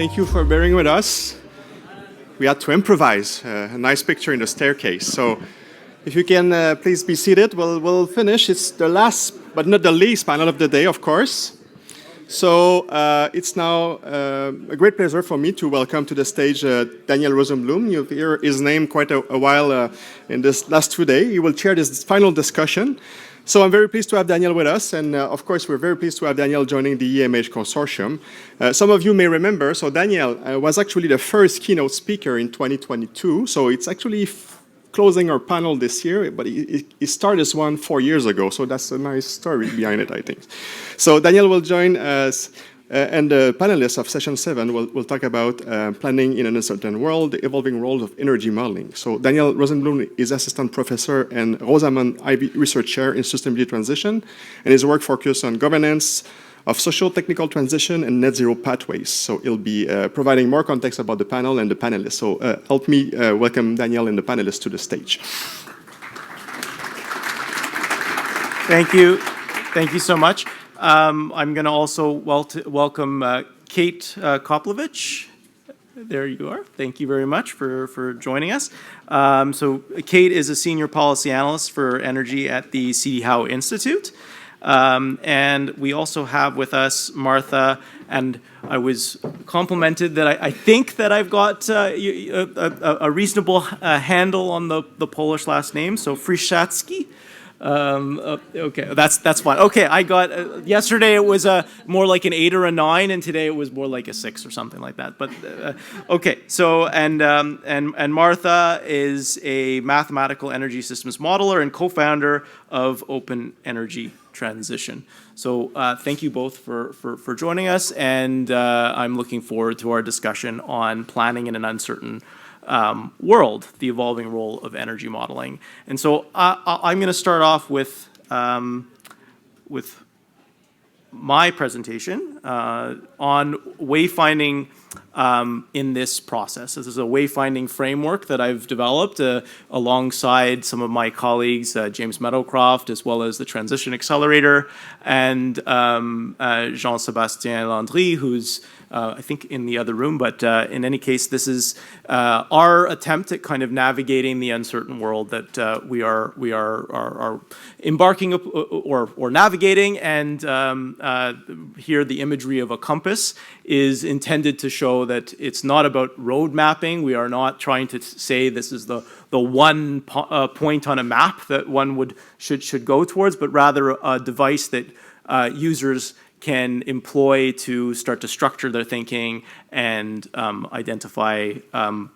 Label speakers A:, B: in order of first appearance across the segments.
A: Thank you for bearing with us. We had to improvise a nice picture in the staircase. So if you can please be seated, we'll finish. It's the last, but not the least panel of the day, of course. So it's now a great pleasure for me to welcome to the stage Daniel Rosenblum. You've heard his name quite a while in this last 2 days. He will chair this final discussion. So I'm very pleased to have Daniel with us, and of course we're very pleased to have Daniel joining the EMH consortium. Some of you may remember, so Daniel was actually the first keynote speaker in 2022, so it's actually closing our panel this year, but he started this one 4 years ago, so that's a nice story behind it, I think. So Daniel will join us, and the panelists of session 7 will talk about planning in an uncertain world, the evolving role of energy modeling. So Daniel Rosenblum is assistant professor and Rosamond Ivy Research Chair in Sustainability Transition, and his work focuses on governance of social technical transition and net zero pathways. So he'll be providing more context about the panel and the panelists. So help me welcome Daniel and the panelists to the stage.
B: Thank you. Thank you so much. I'm going to also welcome Kate Koplovich. There you are. Thank you very much for joining us. So Kate is a senior policy analyst for energy at the C.D. Howe Institute. And we also have with us Martha, and I was complimented that I think that I've got a reasonable handle on the Polish last name, so Friszewski. Okay, that's fine. Okay, I got yesterday it was more like an 8 or a 9, and today it was more like a 6 or something like that. But okay, so and Martha is a mathematical energy systems modeler and co-founder of Open Energy Transition. So thank you both for joining us, and I'm looking forward to our discussion on planning in an uncertain world, the evolving role of energy modeling. And so I'm going to start off with my presentation on wayfinding in this process. This is a wayfinding framework that I've developed alongside some of my colleagues, James Meadowcroft, as well as the Transition Accelerator, and Jean-Sébastien Landry, who's I think in the other room, but in any case, this is our attempt at kind of navigating the uncertain world that we are embarking or navigating. And here, the imagery of a compass is intended to show that it's not about road mapping. We are not trying to say this is the one point on a map that one should go towards, but rather a device that users can employ to start to structure their thinking and identify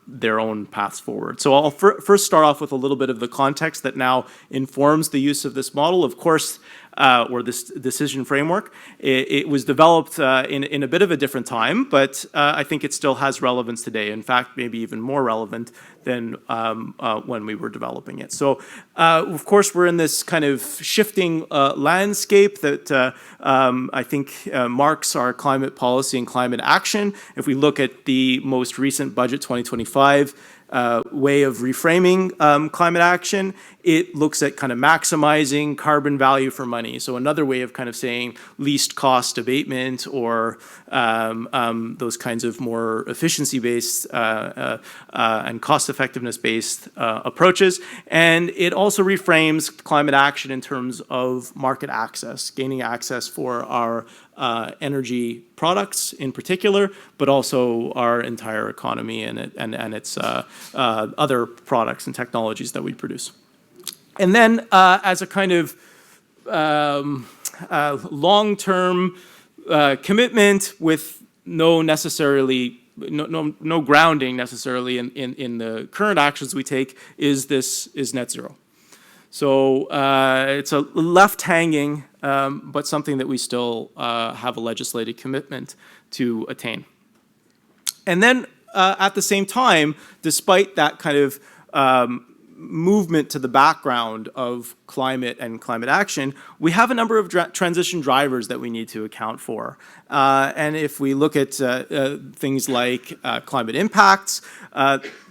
B: their own paths forward. So I'll first start off with a little bit of the context that now informs the use of this model. Of course, or this decision framework. It was developed in a bit of a different time, but I think it still has relevance today. In fact, maybe even more relevant than when we were developing it. So, of course, we're in this kind of shifting landscape that I think marks our climate policy and climate action. If we look at the most recent budget, 2025, way of reframing climate action, it looks at kind of maximizing carbon value for money. So another way of kind of saying least cost abatement or those kinds of more efficiency-based and cost-effectiveness-based approaches. And it also reframes climate action in terms of market access, gaining access for our energy products in particular, but also our entire economy and its other products and technologies that we produce. And then as a kind of long-term commitment with no grounding necessarily in the current actions we take is net zero. So it's a left-hanging, but something that we still have a legislative commitment to attain. And then at the same time, despite that kind of movement to the background of climate and climate action, we have a number of transition drivers that we need to account for. And if we look at things like climate impacts,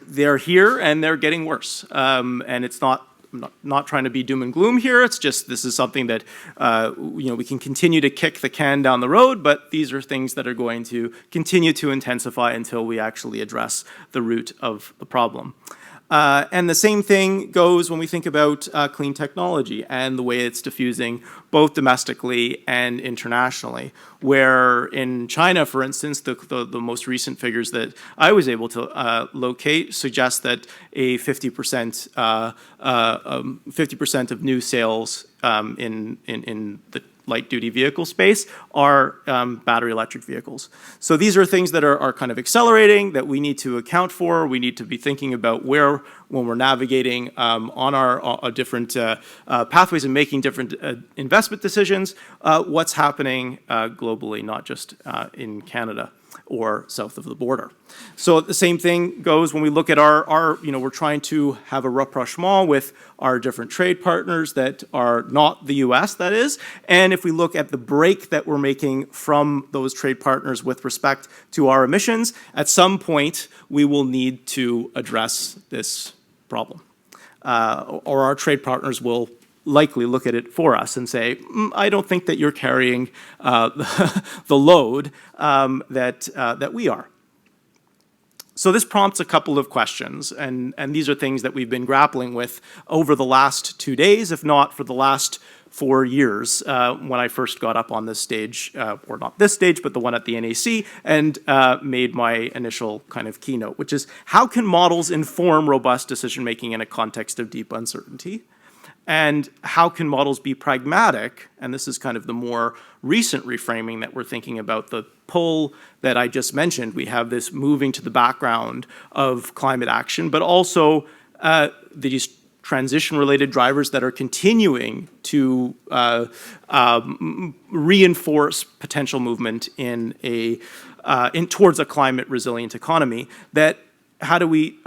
B: they're here and they're getting worse. And it's not I'm not trying to be doom and gloom here. It's just this is something that we can continue to kick the can down the road, but these are things that are going to continue to intensify until we actually address the root of the problem. And the same thing goes when we think about clean technology and the way it's diffusing both domestically and internationally, where in China, for instance, the most recent figures that I was able to locate suggest that a 50% of new sales in the light-duty vehicle space are battery electric vehicles. So these are things that are kind of accelerating that we need to account for. We need to be thinking about where, when we're navigating on our different pathways and making different investment decisions, what's happening globally, not just in Canada or south of the border. So the same thing goes when we look at we're trying to have a rapprochement with our different trade partners that are not the US, that is. And if we look at the break that we're making from those trade partners with respect to our emissions, at some point we will need to address this problem. Or our trade partners will likely look at it for us and say, I don't think that you're carrying the load that we are. So this prompts a couple of questions, and these are things that we've been grappling with over the last 2 days, if not for the last 4 years, when I first got up on this stage, or not this stage, but the one at the NAC, and made my initial kind of keynote, which is how can models inform robust decision-making in a context of deep uncertainty? And how can models be pragmatic? And this is kind of the more recent reframing that we're thinking about, the pull that I just mentioned. We have this moving to the background of climate action, but also these transition-related drivers that are continuing to reinforce potential movement towards a climate-resilient economy. That how do we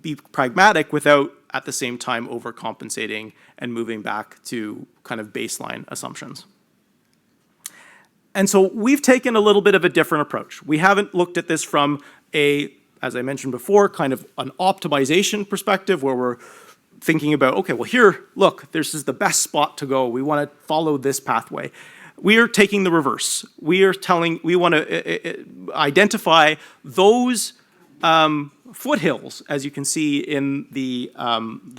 B: be pragmatic without at the same time overcompensating and moving back to kind of baseline assumptions? And so we've taken a little bit of a different approach. We haven't looked at this from as I mentioned before, kind of an optimization perspective where we're thinking about, okay, well here, look, this is the best spot to go. We want to follow this pathway. We are taking the reverse. We want to identify those foothills, as you can see in the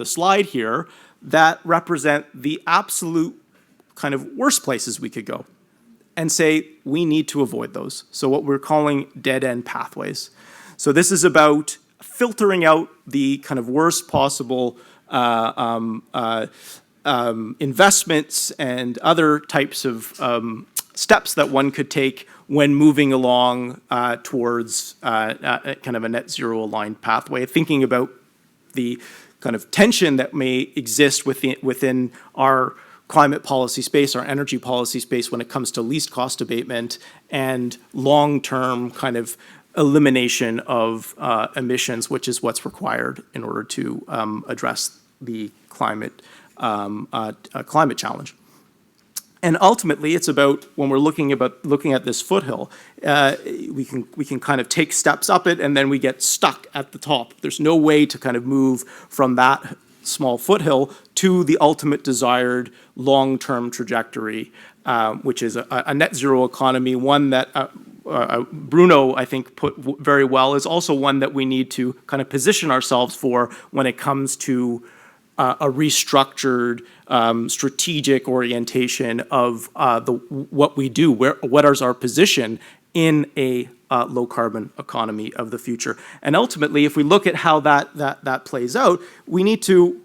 B: slide here, that represent the absolute kind of worst places we could go, and say we need to avoid those. So what we're calling dead-end pathways. So this is about filtering out the kind of worst possible investments and other types of steps that one could take when moving along towards kind of a net zero aligned pathway, thinking about the kind of tension that may exist within our climate policy space, our energy policy space, when it comes to least cost abatement and long-term kind of elimination of emissions, which is what's required in order to address the climate challenge. And ultimately, it's about when we're looking at this foothill, we can kind of take steps up it, and then we get stuck at the top. There's no way to kind of move from that small foothill to the ultimate desired long-term trajectory, which is a net zero economy, one that Bruno, I think, put very well, is also one that we need to kind of position ourselves for when it comes to a restructured strategic orientation of what we do, what is our position in a low carbon economy of the future. And ultimately, if we look at how that plays out, we need to,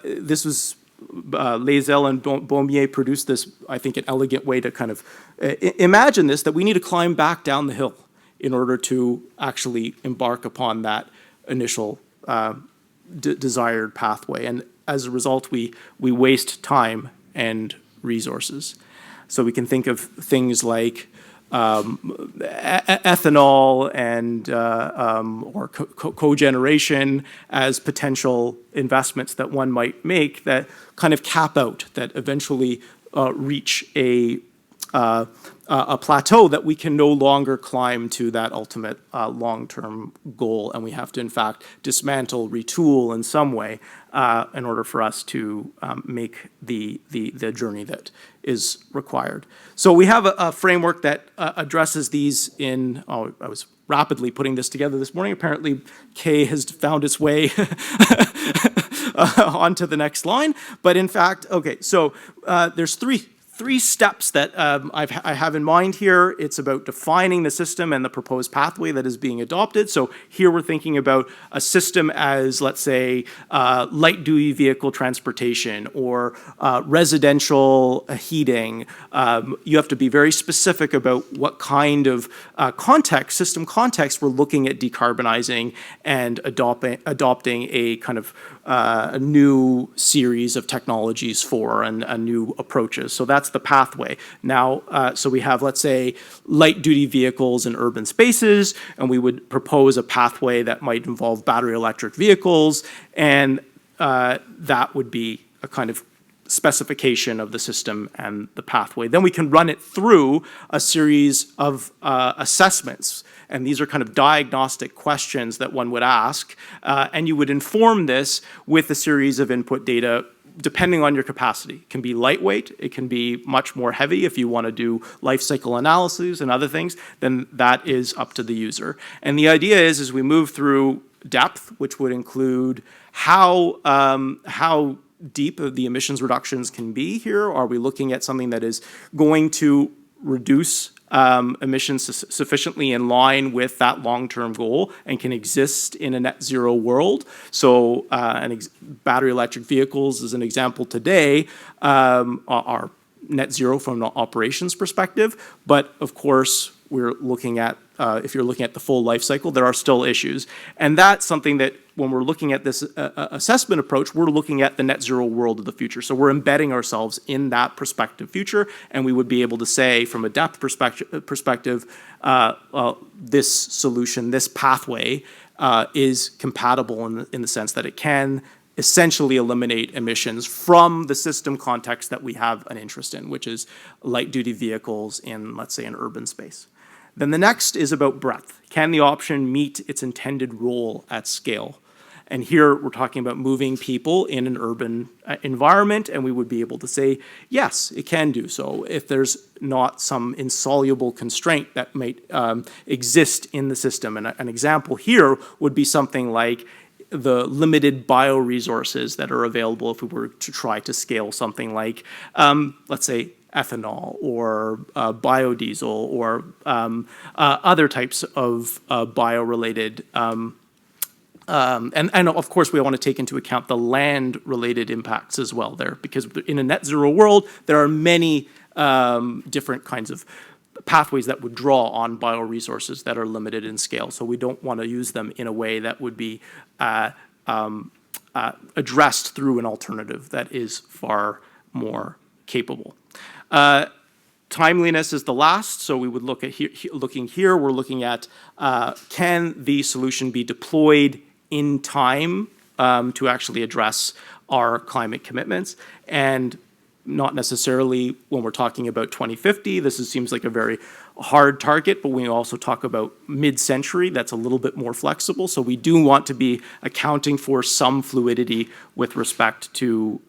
B: this was Lazel and Baumier produced this, I think, an elegant way to kind of imagine this, that we need to climb back down the hill in order to actually embark upon that initial desired pathway. And as a result, we waste time and resources. So we can think of things like ethanol and or cogeneration as potential investments that one might make that kind of cap out, that eventually reach a a plateau that we can no longer climb to that ultimate long-term goal, and we have to, in fact, dismantle, retool in some way in order for us to make the journey that is required. So we have a framework that addresses these in, I was rapidly putting this together this morning. Apparently, K has found its way onto the next line. But in fact, okay, so there's three steps that I have in mind here. It's about defining the system and the proposed pathway that is being adopted. So here we're thinking about a system as, let's say, light-duty vehicle transportation or residential heating. You have to be very specific about what kind of system context we're looking at decarbonizing and adopting a kind of a new series of technologies for and new approaches. So that's the pathway. Now, so we have, let's say, light-duty vehicles in urban spaces, and we would propose a pathway that might involve battery electric vehicles, and that would be a kind of specification of the system and the pathway. Then we can run it through a series of assessments. And these are kind of diagnostic questions that one would ask. And you would inform this with a series of input data depending on your capacity. It can be lightweight. It can be much more heavy if you want to do life cycle analyses and other things. Then that is up to the user. And the idea is, as we move through depth, which would include how deep the emissions reductions can be here. Are we looking at something that is going to reduce emissions sufficiently in line with that long-term goal and can exist in a net zero world? So battery electric vehicles, as an example today, are net zero from an operations perspective. But of course, we're looking at, if you're looking at the full life cycle, there are still issues. And that's something that when we're looking at this assessment approach, we're looking at the net zero world of the future. So we're embedding ourselves in that prospective future, and we would be able to say from a depth perspective, this solution, this pathway is compatible in the sense that it can essentially eliminate emissions from the system context that we have an interest in, which is light-duty vehicles in, let's say, an urban space. Then the next is about breadth. Can the option meet its intended role at scale? And here we're talking about moving people in an urban environment, and we would be able to say, yes, it can do so if there's not some insoluble constraint that might exist in the system. And an example here would be something like the limited bioresources that are available if we were to try to scale something like, let's say, ethanol or biodiesel or other types of bio-related and of course, we want to take into account the land-related impacts as well there, because in a net zero world, there are many different kinds of pathways that would draw on bioresources that are limited in scale. So we don't want to use them in a way that would be addressed through an alternative that is far more capable. Timeliness is the last, so we would look at here, we're looking at can the solution be deployed in time to actually address our climate commitments, and not necessarily when we're talking about 2050. This seems like a very hard target, but we also talk about mid-century. That's a little bit more flexible. So we do want to be accounting for some fluidity with respect to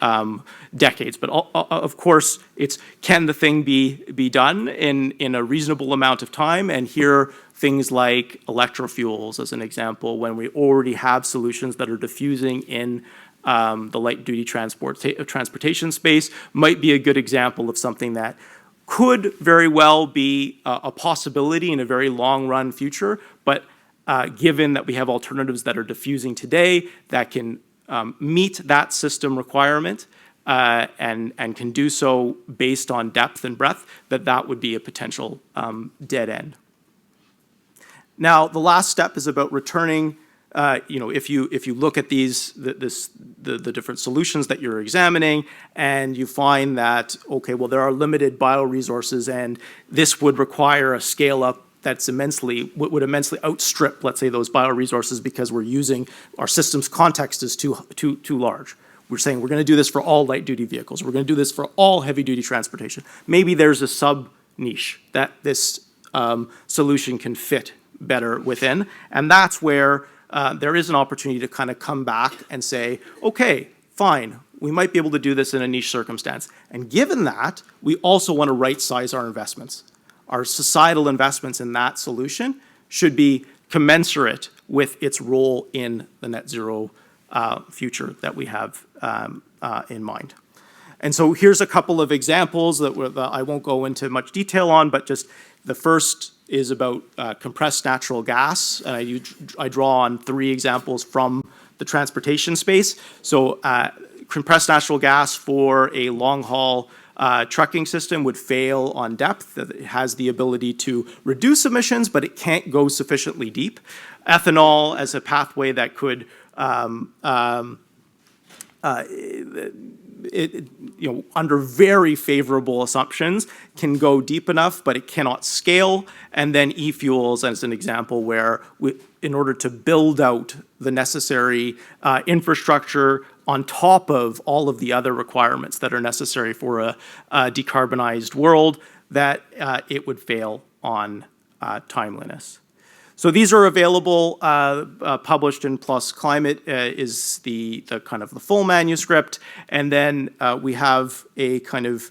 B: decades. But of course, it's can the thing be done in a reasonable amount of time? And here, things like electrofuels, as an example, when we already have solutions that are diffusing in the light-duty transportation space, might be a good example of something that could very well be a possibility in a very long-run future, but given that we have alternatives that are diffusing today that can meet that system requirement and can do so based on depth and breadth, that would be a potential dead end. Now, the last step is about returning. If you look at the different solutions that you're examining, and you find that, okay, well, there are limited bioresources, and this would require a scale up that's would immensely outstrip, let's say, those bioresources because we're using our system's context is too large. We're saying we're going to do this for all light duty vehicles. We're going to do this for all heavy duty transportation. Maybe there's a niche that this solution can fit better within. And that's where there is an opportunity to kind of come back and say, okay, fine, we might be able to do this in a niche circumstance. And given that, we also want to right-size our investments. Our societal investments in that solution should be commensurate with its role in the net zero future that we have in mind. And so here's a couple of examples that I won't go into much detail on, but just the first is about compressed natural gas. And I draw on 3 examples from the transportation space. So compressed natural gas for a long-haul trucking system would fail on depth. It has the ability to reduce emissions, but it can't go sufficiently deep. Ethanol as a pathway that could under very favorable assumptions, can go deep enough, but it cannot scale. And then e-fuels as an example where in order to build out the necessary infrastructure on top of all of the other requirements that are necessary for a decarbonized world, that it would fail on timeliness. So these are available, published in PLOS Climate is the kind of the full manuscript. And then we have a kind of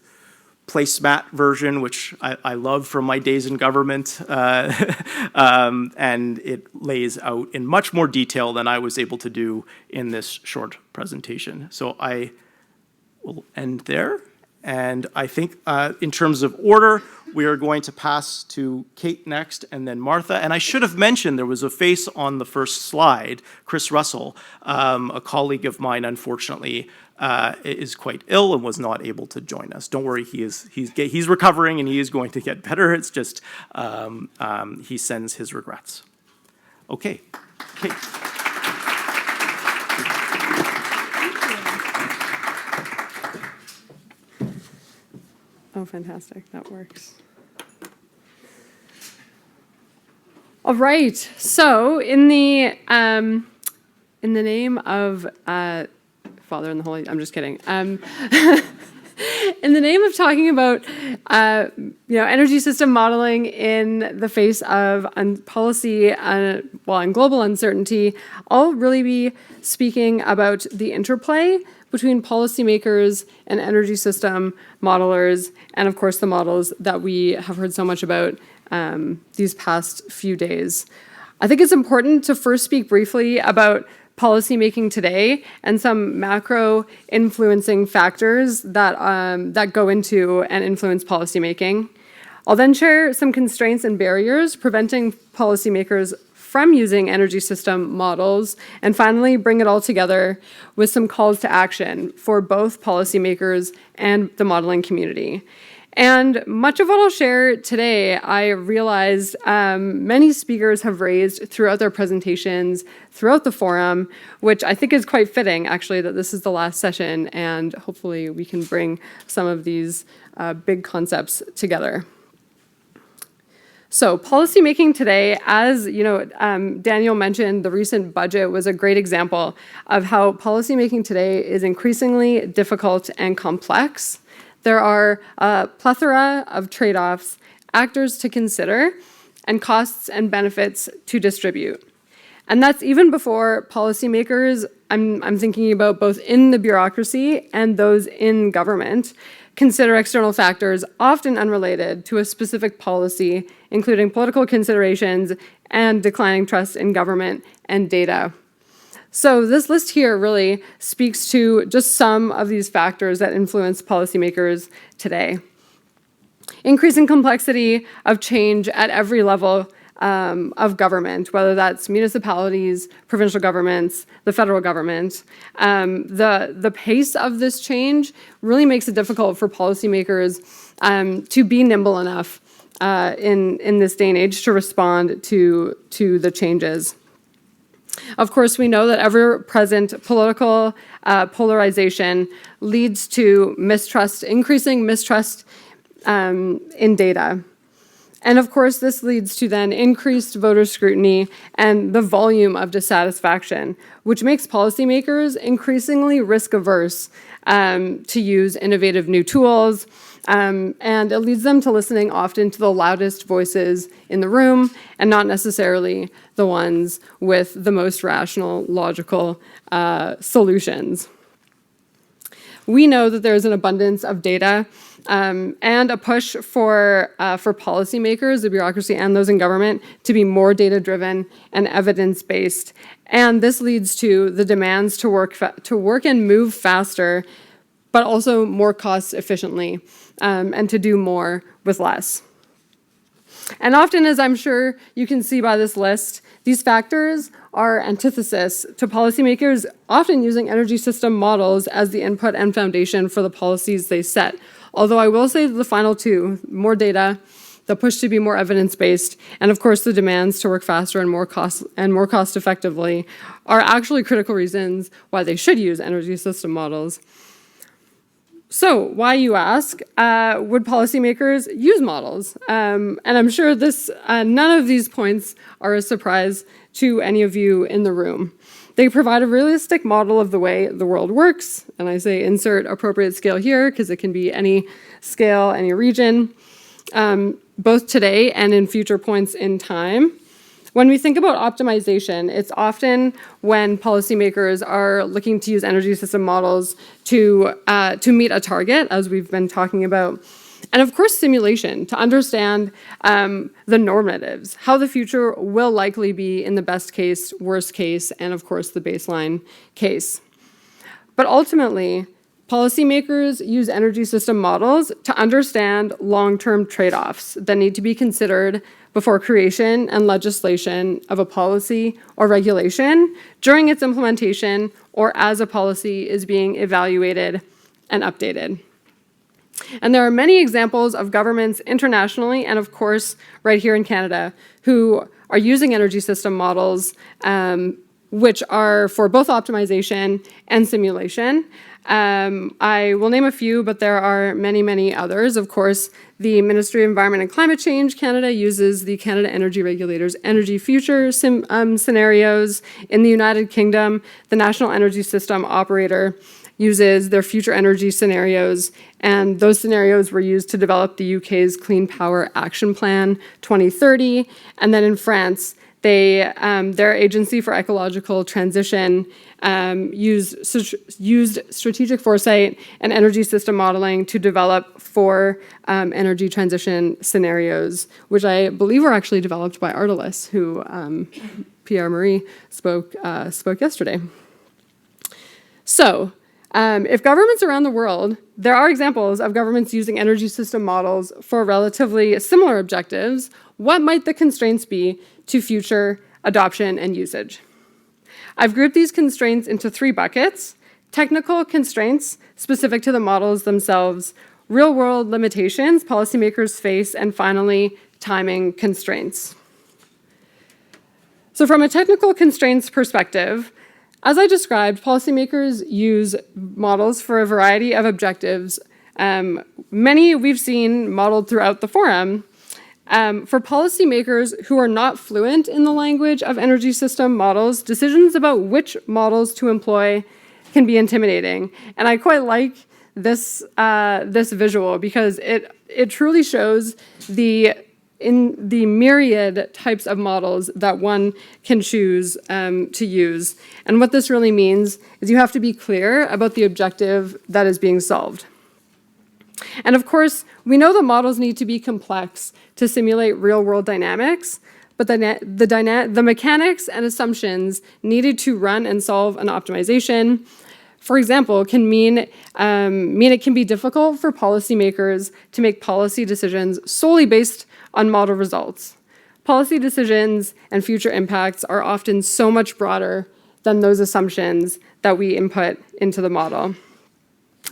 B: placemat version, which I love from my days in government. And it lays out in much more detail than I was able to do in this short presentation. So I will end there. And I think in terms of order, we are going to pass to Kate next and then Martha. And I should have mentioned there was a face on the first slide, Chris Russell, a colleague of mine, unfortunately, is quite ill and was not able to join us. Don't worry, he's recovering and he is going to get better. It's just he sends his regrets. Okay, Kate.
C: Oh, fantastic. That works. All right. So in the name of Father and the Holy, I'm just kidding. In the name of talking about energy system modeling in the face of policy and global uncertainty, I'll really be speaking about the interplay between policymakers and energy system modelers, and of course the models that we have heard so much about these past few days. I think it's important to first speak briefly about policymaking today and some macro influencing factors that go into and influence policymaking. I'll then share some constraints and barriers preventing policymakers from using energy system models, and finally bring it all together with some calls to action for both policymakers and the modeling community. And much of what I'll share today, I realized many speakers have raised throughout their presentations, throughout the forum, which I think is quite fitting, actually, that this is the last session, and hopefully we can bring some of these big concepts together. So policymaking today, as Daniel mentioned, the recent budget was a great example of how policymaking today is increasingly difficult and complex. There are a plethora of trade-offs, actors to consider, and costs and benefits to distribute. And that's even before policymakers, I'm thinking about both in the bureaucracy and those in government, consider external factors often unrelated to a specific policy, including political considerations and declining trust in government and data. So this list here really speaks to just some of these factors that influence policymakers today. Increasing complexity of change at every level of government, whether that's municipalities, provincial governments, the federal government. The pace of this change really makes it difficult for policymakers to be nimble enough in this day and age to respond to the changes. Of course, we know that ever-present political polarization leads to mistrust, increasing mistrust in data. And of course, this leads to then increased voter scrutiny and the volume of dissatisfaction, which makes policymakers increasingly risk averse to use innovative new tools. And it leads them to listening often to the loudest voices in the room and not necessarily the ones with the most rational, logical solutions. We know that there's an abundance of data and a push for policymakers, the bureaucracy, and those in government to be more data-driven and evidence-based. And this leads to the demands to work and move faster, but also more cost efficiently, and to do more with less. And often, as I'm sure you can see by this list, these factors are antithesis to policymakers often using energy system models as the input and foundation for the policies they set. Although I will say that the final two, more data, the push to be more evidence-based, and of course the demands to work faster and more cost effectively, are actually critical reasons why they should use energy system models. So why, you ask, would policymakers use models? And I'm sure none of these points are a surprise to any of you in the room. They provide a realistic model of the way the world works, and I say insert appropriate scale here because it can be any scale, any region, both today and in future points in time. When we think about optimization, it's often when policymakers are looking to use energy system models to meet a target, as we've been talking about. And of course, simulation, to understand the normatives, how the future will likely be in the best case, worst case, and of course, the baseline case. But ultimately, policymakers use energy system models to understand long-term trade-offs that need to be considered before creation and legislation of a policy or regulation, during its implementation, or as a policy is being evaluated and updated. And there are many examples of governments internationally, and of course, right here in Canada, who are using energy system models, which are for both optimization and simulation. I will name a few, but there are many, many others. Of course, the Ministry of Environment and Climate Change Canada uses the Canada Energy Regulator's Energy Future scenarios. In the United Kingdom, the National Energy System Operator uses their future energy scenarios, and those scenarios were used to develop the UK's Clean Power Action Plan 2030. And then in France, their Agency for Ecological Transition used strategic foresight and energy system modeling to develop 4 energy transition scenarios, which I believe were actually developed by Artelis, who Pierre-Marie spoke yesterday. So, if governments around the world, there are examples of governments using energy system models for relatively similar objectives, what might the constraints be to future adoption and usage? I've grouped these constraints into 3 buckets: technical constraints specific to the models themselves, real-world limitations policymakers face, and finally, timing constraints. So from a technical constraints perspective, as I described, policymakers use models for a variety of objectives. Many we've seen modeled throughout the forum. For policymakers who are not fluent in the language of energy system models, decisions about which models to employ can be intimidating. And I quite like this visual because it truly shows in the myriad types of models that one can choose to use. And what this really means is you have to be clear about the objective that is being solved. And of course, we know the models need to be complex to simulate real-world dynamics, but the mechanics and assumptions needed to run and solve an optimization, for example, can mean it can be difficult for policymakers to make policy decisions solely based on model results. Policy decisions and future impacts are often so much broader than those assumptions that we input into the model.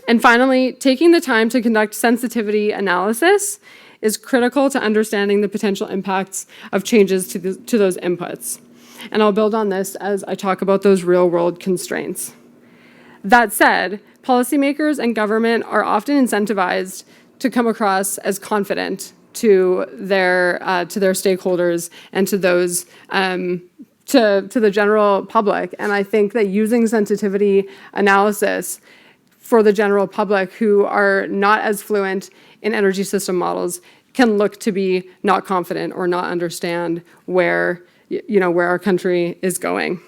C: And finally, taking the time to conduct sensitivity analysis is critical to understanding the potential impacts of changes to those inputs. And I'll build on this as I talk about those real-world constraints. That said, policymakers and government are often incentivized to come across as confident to their stakeholders and to those to the general public. And I think that using sensitivity analysis for the general public who are not as fluent in energy system models can look to be not confident or not understand where our country is going.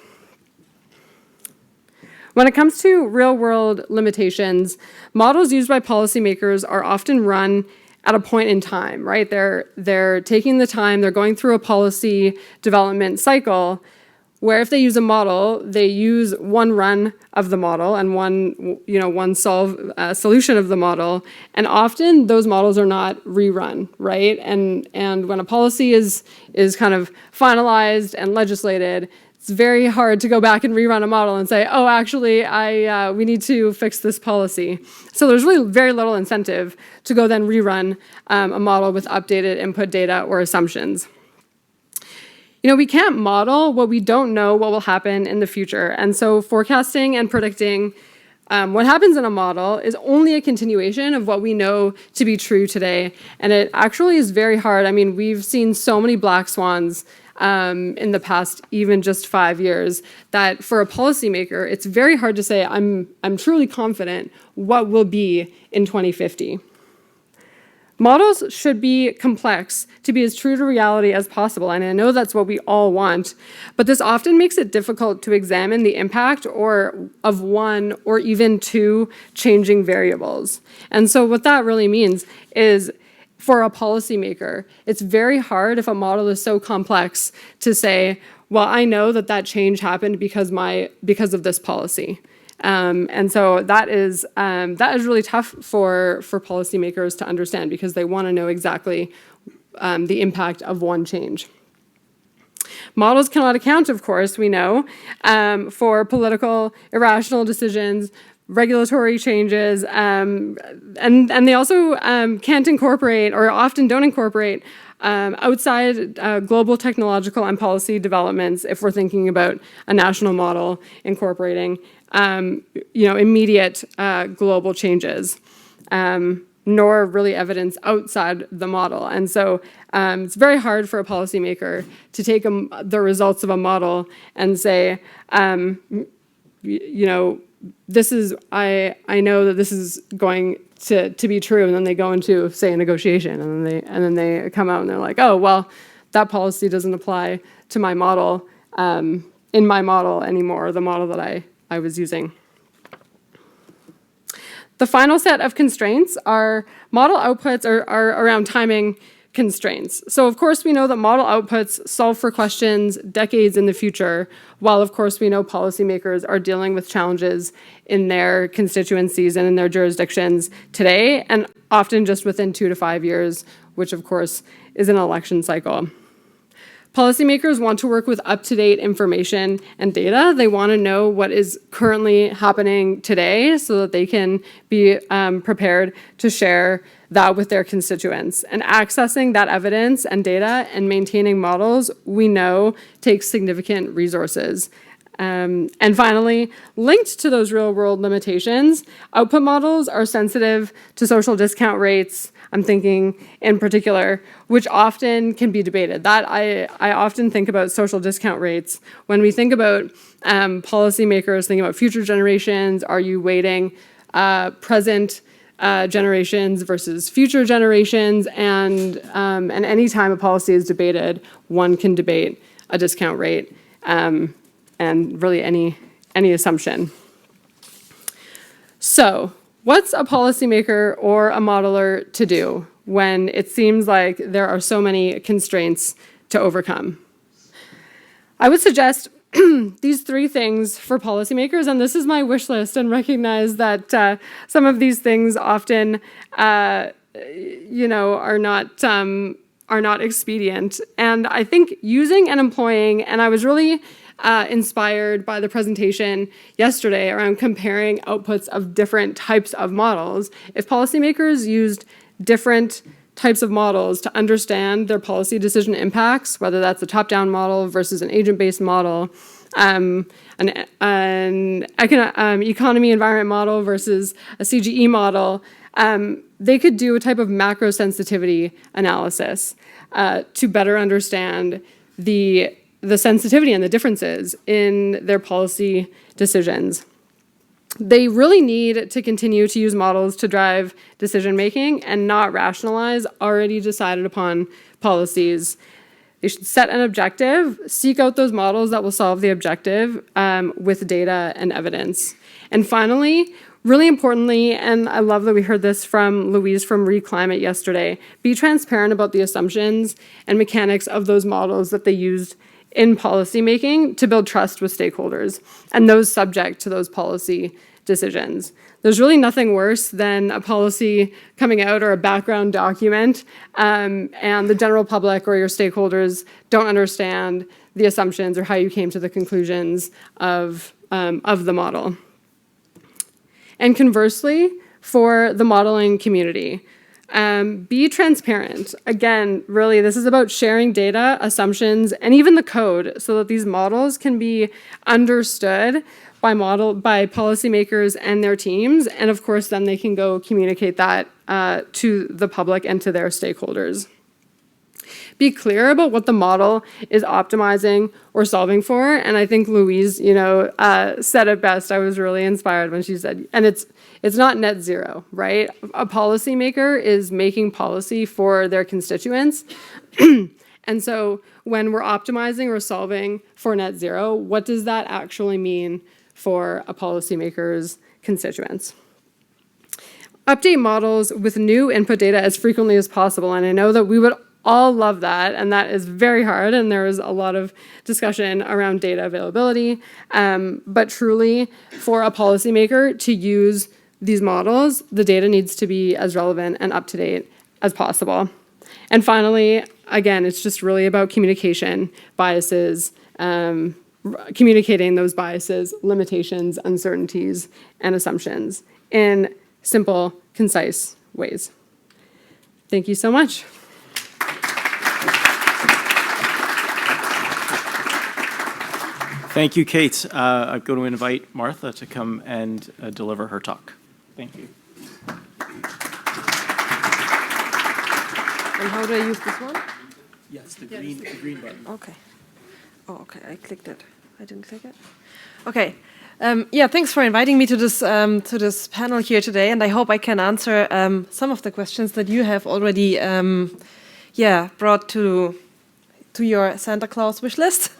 C: When it comes to real-world limitations, models used by policymakers are often run at a point in time, right? They're taking the time, they're going through a policy development cycle where if they use a model, they use one run of the model and one solution of the model, and often those models are not rerun, right? And when a policy is kind of finalized and legislated, it's very hard to go back and rerun a model and say, oh, actually, we need to fix this policy. So there's really very little incentive to go then rerun a model with updated input data or assumptions. We can't model what we don't know what will happen in the future. And so forecasting and predicting what happens in a model is only a continuation of what we know to be true today. And it actually is very hard. I mean, we've seen so many black swans in the past, even just 5 years, that for a policymaker, it's very hard to say, I'm truly confident what will be in 2050. Models should be complex to be as true to reality as possible, and I know that's what we all want, but this often makes it difficult to examine the impact of one or even two changing variables. And so what that really means is, for a policymaker, it's very hard if a model is so complex to say, well, I know that change happened because of this policy. And so that is really tough for policymakers to understand because they want to know exactly the impact of one change. Models cannot account, of course, we know, for political, irrational decisions, regulatory changes, and they also can't incorporate or often don't incorporate outside global technological and policy developments if we're thinking about a national model incorporating immediate global changes, nor really evidence outside the model. And so it's very hard for a policymaker to take the results of a model and say, this is, I know that this is going to be true, and then they go into, say, a negotiation, and then they come out and they're like, oh, well, that policy doesn't apply to my model, in my model anymore, the model that I was using. The final set of constraints are model outputs are around timing constraints. So of course we know that model outputs solve for questions decades in the future, while of course we know policymakers are dealing with challenges in their constituencies and in their jurisdictions today, and often just within 2 to 5 years, which of course is an election cycle. Policymakers want to work with up-to-date information and data. They want to know what is currently happening today so that they can be prepared to share that with their constituents. And accessing that evidence and data and maintaining models, we know, takes significant resources. And finally, linked to those real-world limitations, output models are sensitive to social discount rates, I'm thinking in particular, which often can be debated. That I often think about social discount rates. When we think about policymakers thinking about future generations, are you weighting present generations versus future generations? And any time a policy is debated, one can debate a discount rate and really any assumption. So, what's a policymaker or a modeler to do when it seems like there are so many constraints to overcome? I would suggest these 3 things for policymakers, and this is my wish list, and recognize that some of these things often, are not expedient. And I think using and employing, and I was really inspired by the presentation yesterday around comparing outputs of different types of models. If policymakers used different types of models to understand their policy decision impacts, whether that's a top-down model versus an agent-based model, an economy environment model versus a CGE model, they could do a type of macro sensitivity analysis to better understand the sensitivity and the differences in their policy decisions. They really need to continue to use models to drive decision-making and not rationalize already decided upon policies. They should set an objective, seek out those models that will solve the objective with data and evidence. And finally, really importantly, and I love that we heard this from Louise from Reclimate yesterday, be transparent about the assumptions and mechanics of those models that they used in policymaking to build trust with stakeholders and those subject to those policy decisions. There's really nothing worse than a policy coming out or a background document and the general public or your stakeholders don't understand the assumptions or how you came to the conclusions of the model. And conversely, for the modeling community, be transparent. Again, really, this is about sharing data, assumptions, and even the code so that these models can be understood by policymakers and their teams. And of course, then they can go communicate that to the public and to their stakeholders. Be clear about what the model is optimizing or solving for. And I think Louise, said it best. I was really inspired when she said, and it's not net zero, right? A policymaker is making policy for their constituents. And so when we're optimizing or solving for net zero, what does that actually mean for a policymaker's constituents? Update models with new input data as frequently as possible. And I know that we would all love that, and that is very hard, and there is a lot of discussion around data availability. But truly, for a policymaker to use these models, the data needs to be as relevant and up-to-date as possible. And finally, again, it's just really about communication, biases, communicating those biases, limitations, uncertainties, and assumptions in simple, concise ways. Thank you so much.
B: Thank you, Kate. I'm going to invite Martha to come and deliver her talk. Thank you.
D: And how do I use this one?
B: Yes, the green button.
D: Okay. Oh, okay. I clicked it. I didn't click it. Okay. Yeah. Thanks for inviting me to this panel here today, and I hope I can answer some of the questions that you have already, brought to your Santa Claus wish list.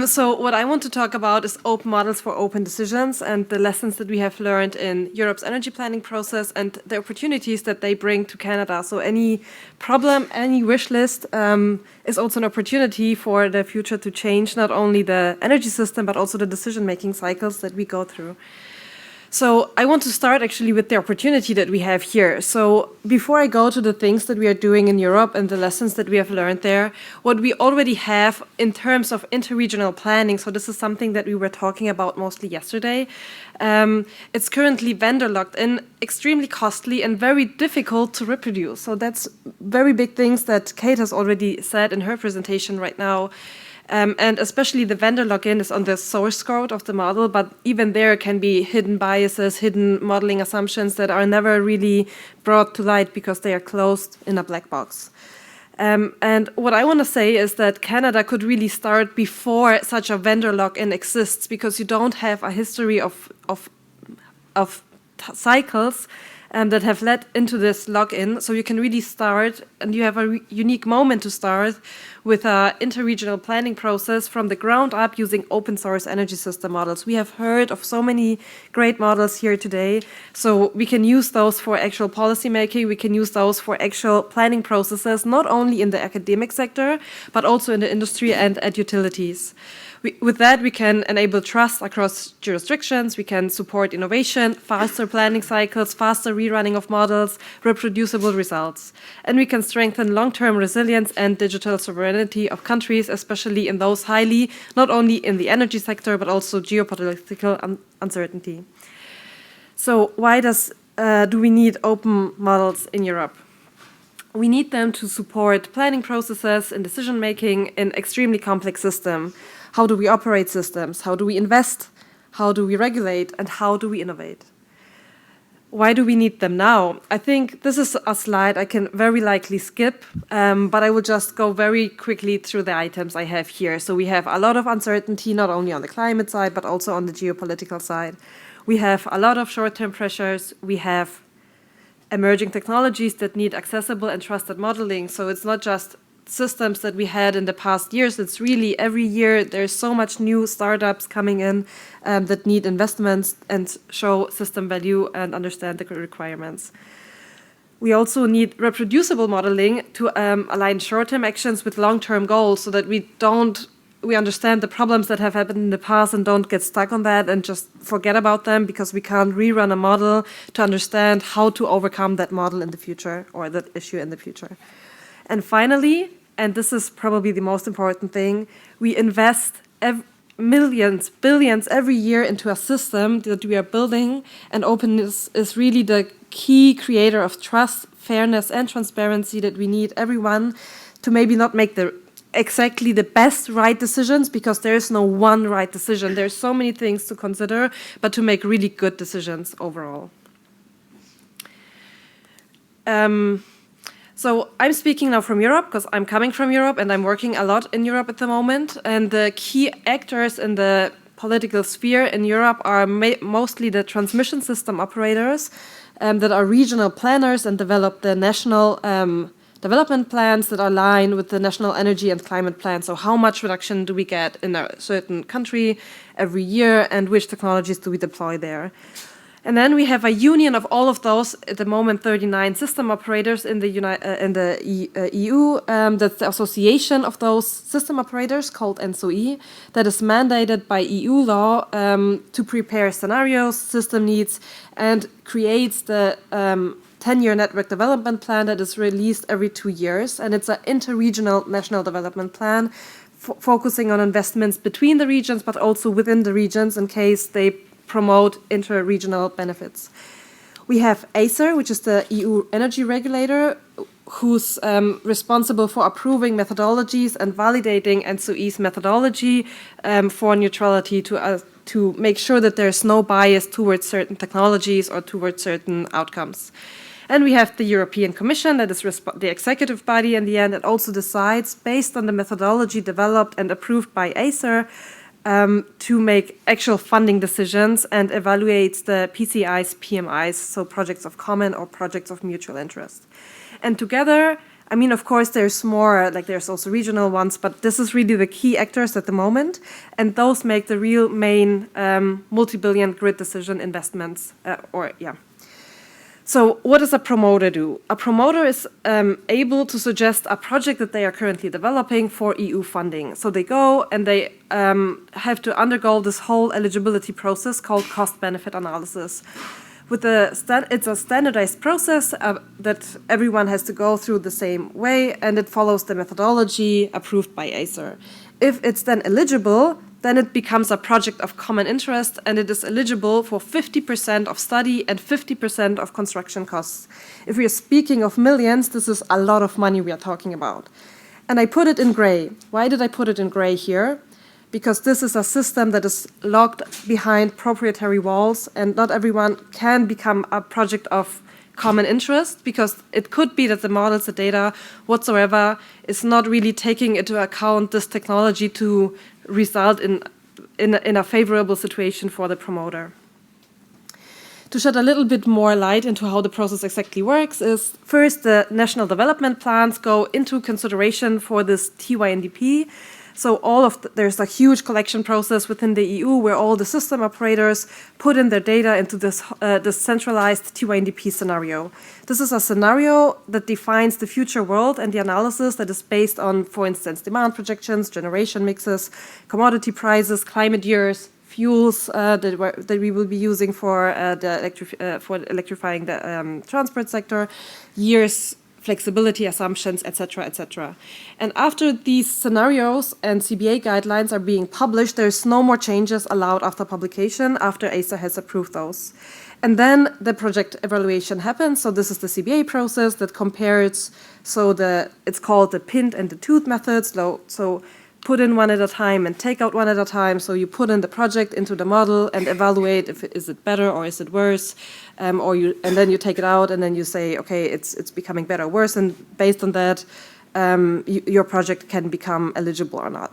D: So what I want to talk about is open models for open decisions and the lessons that we have learned in Europe's energy planning process and the opportunities that they bring to Canada. So any problem, any wish list is also an opportunity for the future to change not only the energy system, but also the decision-making cycles that we go through. So I want to start actually with the opportunity that we have here. So before I go to the things that we are doing in Europe and the lessons that we have learned there, what we already have in terms of interregional planning, so this is something that we were talking about mostly yesterday, it's currently vendor locked in, extremely costly and very difficult to reproduce. So that's very big things that Kate has already said in her presentation right now. And especially the vendor login is on the source code of the model, but even there can be hidden biases, hidden modeling assumptions that are never really brought to light because they are closed in a black box. And what I want to say is that Canada could really start before such a vendor login exists, because you don't have a history of cycles that have led into this login. So you can really start, and you have a unique moment to start with an interregional planning process from the ground up using open source energy system models. We have heard of so many great models here today. So we can use those for actual policy making. We can use those for actual planning processes, not only in the academic sector, but also in the industry and at utilities. With that, we can enable trust across jurisdictions, we can support innovation, faster planning cycles, faster rerunning of models, reproducible results. And we can strengthen long-term resilience and digital sovereignty of countries, especially in those highly, not only in the energy sector, but also geopolitical uncertainty. So why do we need open models in Europe? We need them to support planning processes and decision-making in extremely complex systems. How do we operate systems? How do we invest? How do we regulate? And how do we innovate? why do we need them now? I think this is a slide I can very likely skip, but I will just go very quickly through the items I have here. So we have a lot of uncertainty, not only on the climate side, but also on the geopolitical side. We have a lot of short-term pressures. We have emerging technologies that need accessible and trusted modeling. So it's not just systems that we had in the past years. It's really every year there's so much new startups coming in that need investments and show system value and understand the requirements. We also need reproducible modeling to align short-term actions with long-term goals so that we understand the problems that have happened in the past and don't get stuck on that and just forget about them, because we can't rerun a model to understand how to overcome that model in the future or that issue in the future. And finally, and this is probably the most important thing, we invest millions, billions every year into a system that we are building, and openness is really the key creator of trust, fairness, and transparency that we need everyone to maybe not make exactly the best right decisions, because there is no one right decision. There's so many things to consider, but to make really good decisions overall. So I'm speaking now from Europe because I'm coming from Europe and I'm working a lot in Europe at the moment. And the key actors in the political sphere in Europe are mostly the transmission system operators that are regional planners and develop the national development plans that align with the national energy and climate plan. So how much reduction do we get in a certain country every year, and which technologies do we deploy there? And then we have a union of all of those, at the moment 39 system operators in the EU. That's the association of those system operators called ENSOE, that is mandated by EU law to prepare scenarios, system needs, and creates the 10-year network development plan that is released every 2 years. And it's an interregional national development plan focusing on investments between the regions, but also within the regions in case they promote inter-regional benefits. We have ACER, which is the EU energy regulator, who's responsible for approving methodologies and validating ENSOE's methodology for neutrality to make sure that there's no bias towards certain technologies or towards certain outcomes. And we have the European Commission, that is the executive body in the end, that also decides, based on the methodology developed and approved by ACER, to make actual funding decisions and evaluates the PCIs, PMIs, so projects of common or projects of mutual interest. And together, I mean, of course, there's more, like there's also regional ones, but this is really the key actors at the moment, and those make the real main multi-billion grid decision investments, So what does a promoter do? A promoter is able to suggest a project that they are currently developing for EU funding. So they go and they have to undergo this whole eligibility process called cost-benefit analysis. It's a standardized process that everyone has to go through the same way, and it follows the methodology approved by ACER. If it's then eligible, then it becomes a project of common interest, and it is eligible for 50% of study and 50% of construction costs. If we are speaking of millions, this is a lot of money we are talking about. And I put it in gray. Why did I put it in gray here? Because this is a system that is locked behind proprietary walls, and not everyone can become a project of common interest, because it could be that the models, the data whatsoever, is not really taking into account this technology to result in a favorable situation for the promoter. To shed a little bit more light into how the process exactly works is, first, the national development plans go into consideration for this TYNDP. So there's a huge collection process within the EU where all the system operators put in their data into this centralized TYNDP scenario. This is a scenario that defines the future world, and the analysis that is based on, for instance, demand projections, generation mixes, commodity prices, climate years, fuels that we will be using for electrifying the transport sector, years, flexibility assumptions, etc., etc. And after these scenarios and CBA guidelines are being published, there's no more changes allowed after publication, after ACER has approved those. And then the project evaluation happens. So this is the CBA process that compares, it's called the pint and the tooth methods. So put in one at a time and take out one at a time. So you put in the project into the model and evaluate if is it better or is it worse, and then you take it out and then you say, okay, it's becoming better or worse, and based on that, your project can become eligible or not.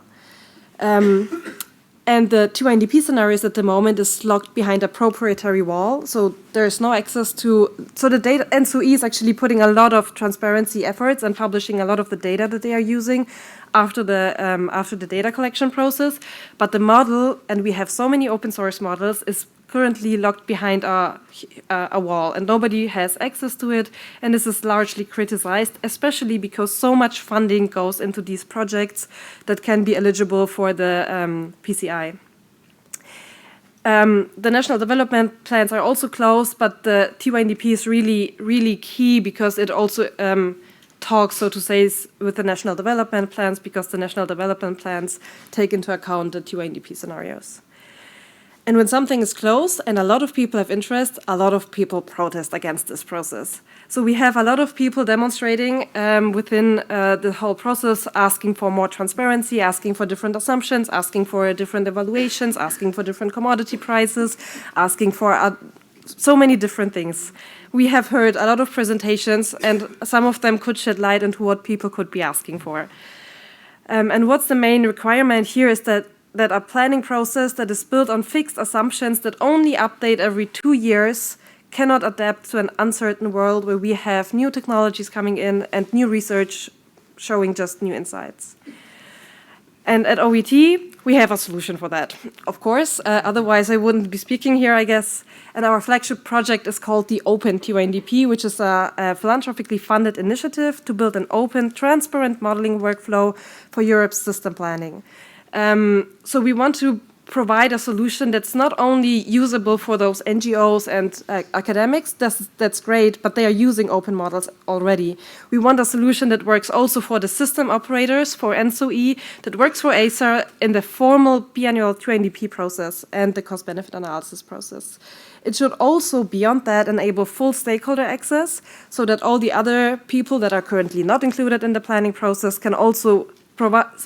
D: And the TYNDP scenarios at the moment is locked behind a proprietary wall, so there's no access to. So the data NSOE is actually putting a lot of transparency efforts and publishing a lot of the data that they are using after the data collection process. But the model, and we have so many open source models, is currently locked behind a wall, and nobody has access to it. And this is largely criticized, especially because so much funding goes into these projects that can be eligible for the PCI. The national development plans are also closed, but the TYNDP is really, really key because it also talks, so to say, with the national development plans, because the national development plans take into account the TYNDP scenarios. And when something is closed and a lot of people have interest, a lot of people protest against this process. So we have a lot of people demonstrating within the whole process, asking for more transparency, asking for different assumptions, asking for different evaluations, asking for different commodity prices, asking for so many different things. We have heard a lot of presentations, and some of them could shed light into what people could be asking for. And what's the main requirement here is that a planning process that is built on fixed assumptions that only update every 2 years cannot adapt to an uncertain world where we have new technologies coming in and new research showing just new insights. And at OET, we have a solution for that, of course. Otherwise, I wouldn't be speaking here, I guess. And our flagship project is called the Open TYNDP, which is a philanthropically funded initiative to build an open, transparent modeling workflow for Europe's system planning. So we want to provide a solution that's not only usable for those NGOs and academics, that's great, but they are using open models already. We want a solution that works also for the system operators, for NSOE, that works for ACER in the formal biannual TYNDP process and the cost-benefit analysis process. It should also, beyond that, enable full stakeholder access so that all the other people that are currently not included in the planning process can also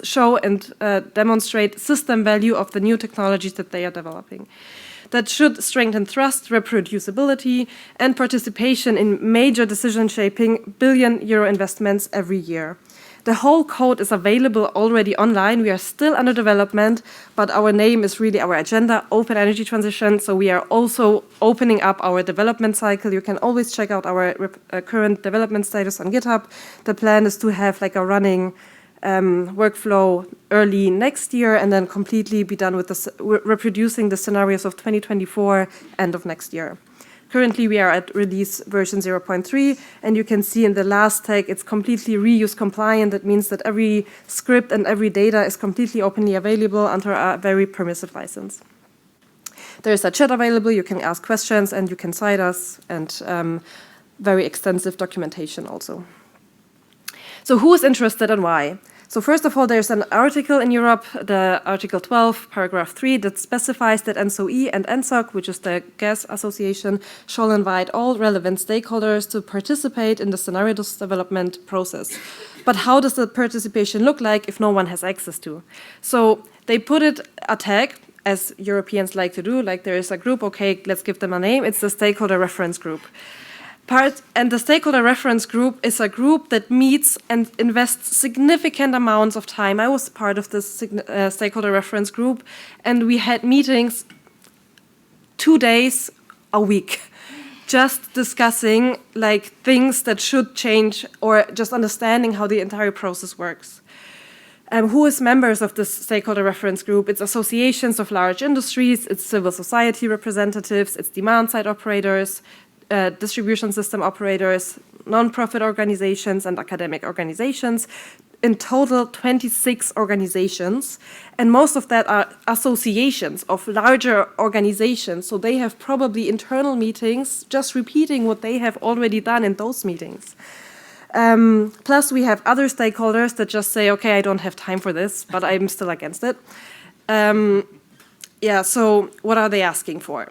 D: show and demonstrate system value of the new technologies that they are developing. That should strengthen trust, reproducibility, and participation in major decision-shaping billion-euro investments every year. The whole code is available already online. We are still under development, but our name is really our agenda, Open Energy Transition. So we are also opening up our development cycle. You can always check out our current development status on GitHub. The plan is to have like a running workflow early next year and then completely be done with reproducing the scenarios of 2024 end of next year. Currently, we are at release version 0.3, and you can see in the last tag, it's completely reuse compliant. That means that every script and every data is completely openly available under a very permissive license. There is a chat available, you can ask questions, and you can cite us, and very extensive documentation also. So who is interested and why? So first of all, there's an article in Europe, the Article 12, paragraph 3, that specifies that NSOE and NSOC, which is the gas association, shall invite all relevant stakeholders to participate in the scenario development process. But how does the participation look like if no one has access to? So they put it a tag, as Europeans like to do, like there is a group, okay, let's give them a name, it's the stakeholder reference group. And the stakeholder reference group is a group that meets and invests significant amounts of time. I was part of this stakeholder reference group, and we had meetings 2 days a week, just discussing like things that should change or just understanding how the entire process works. Who is members of this stakeholder reference group? It's associations of large industries, it's civil society representatives, it's demand-side operators, distribution system operators, non-profit organizations, and academic organizations. In total, 26 organizations, and most of that are associations of larger organizations, so they have probably internal meetings, just repeating what they have already done in those meetings. Plus, we have other stakeholders that just say, okay, I don't have time for this, but I'm still against it. So what are they asking for?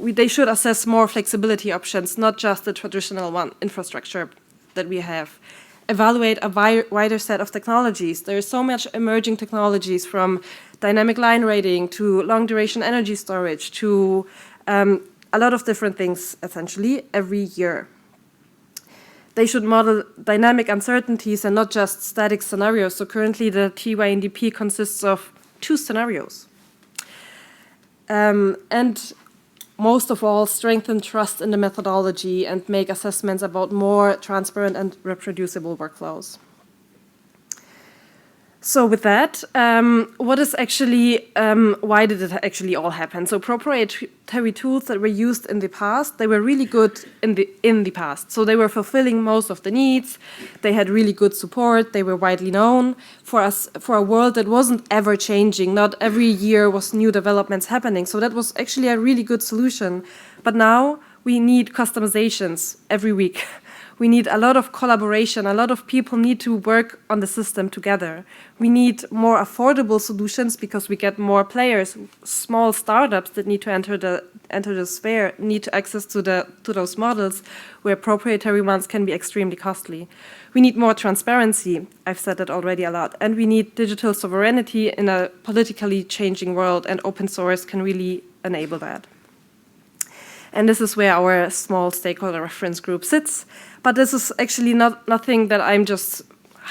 D: They should assess more flexibility options, not just the traditional one infrastructure that we have. evaluate a wider set of technologies. There is so much emerging technologies, from dynamic line rating to long-duration energy storage to a lot of different things, essentially, every year. They should model dynamic uncertainties and not just static scenarios. So currently the TYNDP consists of 2 scenarios. And most of all, strengthen trust in the methodology and make assessments about more transparent and reproducible workflows. So with that, what is actually, why did it actually all happen? So proprietary tools that were used in the past, they were really good in the past. So they were fulfilling most of the needs. They had really good support. They were widely known for a world that wasn't ever changing. Not every year was new developments happening. So that was actually a really good solution. But now we need customizations every week. We need a lot of collaboration. A lot of people need to work on the system together. We need more affordable solutions because we get more players. Small startups that need to enter the sphere need access to those models, where proprietary ones can be extremely costly. We need more transparency. I've said that already a lot. And we need digital sovereignty in a politically changing world, and open source can really enable that. And this is where our small stakeholder reference group sits. But this is actually nothing that I'm just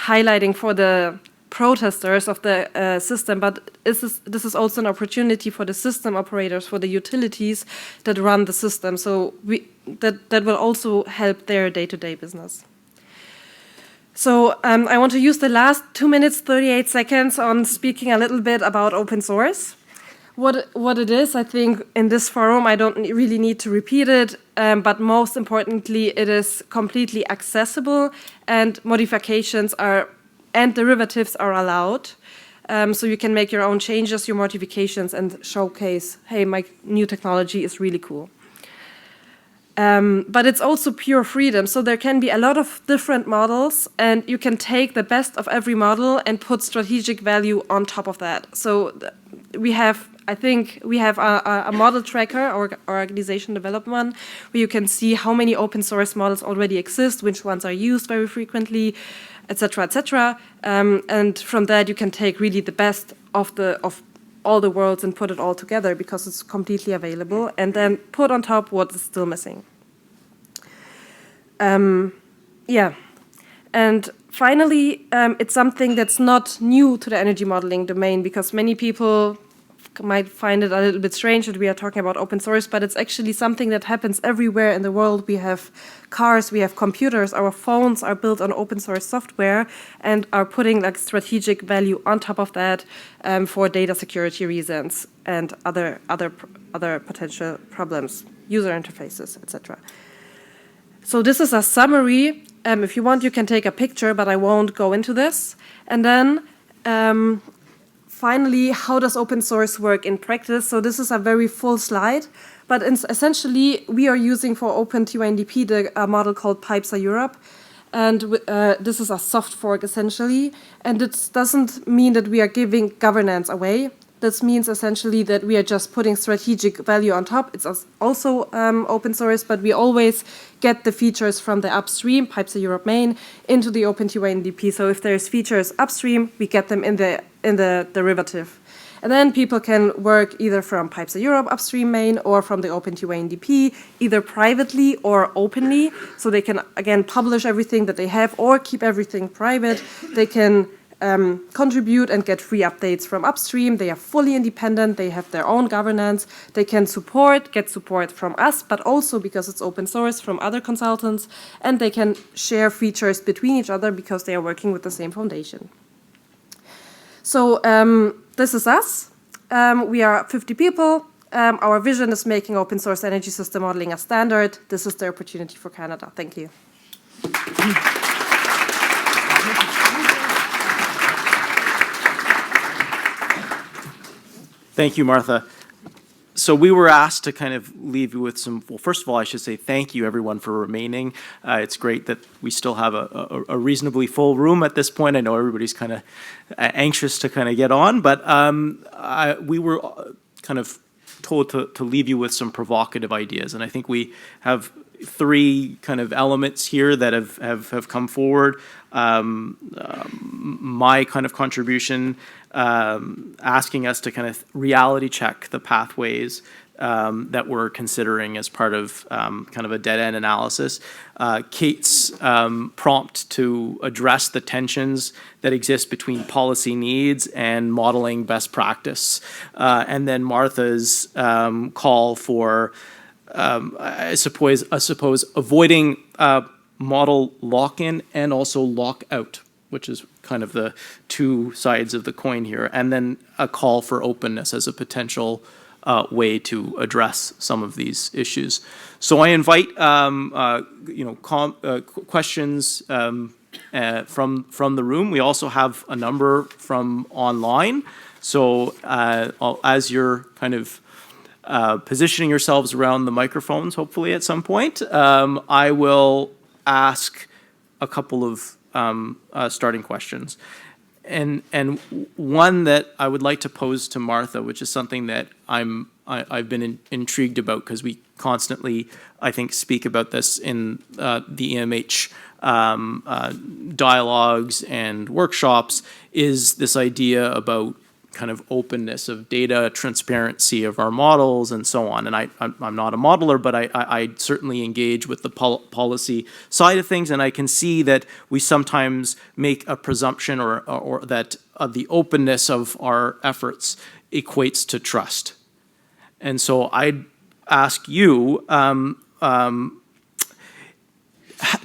D: highlighting for the protesters of the system, but this is also an opportunity for the system operators, for the utilities that run the system. So that will also help their day-to-day business. So I want to use the last 2 minutes, 38 seconds on speaking a little bit about open source. What it is, I think in this forum, I don't really need to repeat it, but most importantly, it is completely accessible, and modifications and derivatives are allowed. So you can make your own changes, your modifications, and showcase, hey, my new technology is really cool. But it's also pure freedom. So there can be a lot of different models, and you can take the best of every model and put strategic value on top of that. So I think we have a model tracker, or organization developed one, where you can see how many open source models already exist, which ones are used very frequently, etc., etc. And from that, you can take really the best of all the worlds and put it all together, because it's completely available, and then put on top what is still missing. Yeah. And finally, it's something that's not new to the energy modeling domain, because many people might find it a little bit strange that we are talking about open source, but it's actually something that happens everywhere in the world. We have cars, we have computers, our phones are built on open source software and are putting like strategic value on top of that for data security reasons and other potential problems, user interfaces, etc. So this is a summary. If you want, you can take a picture, but I won't go into this. And then finally, how does open source work in practice? So this is a very full slide, but essentially we are using for OpenTYNDP a model called Pipes Europe, and this is a soft fork essentially, and it doesn't mean that we are giving governance away. This means essentially that we are just putting strategic value on top. It's also open source, but we always get the features from the upstream, Pipes Europe main, into the OpenTYNDP. So if there's features upstream, we get them in the derivative. And then people can work either from Pipes Europe upstream main or from the OpenTYNDP, either privately or openly. So they can, again, publish everything that they have or keep everything private. They can contribute and get free updates from upstream. They are fully independent. They have their own governance. They can get support from us, but also, because it's open source, from other consultants. And they can share features between each other because they are working with the same foundation. So this is us. We are 50 people. Our vision is making open source energy system modeling a standard. This is the opportunity for Canada. Thank you.
B: Thank you, Martha. So we were asked to kind of leave you with some, well, first of all, I should say thank you, everyone, for remaining. It's great that we still have a reasonably full room at this point. I know everybody's kind of anxious to kind of get on, but we were kind of told to leave you with some provocative ideas. And I think we have three kind of elements here that have come forward. My kind of contribution, asking us to kind of reality check the pathways that we're considering as part of kind of a dead-end analysis. Kate's prompt to address the tensions that exist between policy needs and modeling best practice. And then Martha's call for, I suppose, avoiding model lock-in and also lock-out, which is kind of the two sides of the coin here, and then a call for openness as a potential way to address some of these issues. So I invite questions from the room. We also have a number from online. So as you're kind of positioning yourselves around the microphones, hopefully at some point, I will ask a couple of starting questions. And one that I would like to pose to Martha, which is something that I've been intrigued about, because we constantly, I think, speak about this in the EMH dialogues and workshops, is this idea about kind of openness of data, transparency of our models, and so on. And I'm not a modeler, but I certainly engage with the policy side of things, and I can see that we sometimes make a presumption or that the openness of our efforts equates to trust. And so I'd ask you,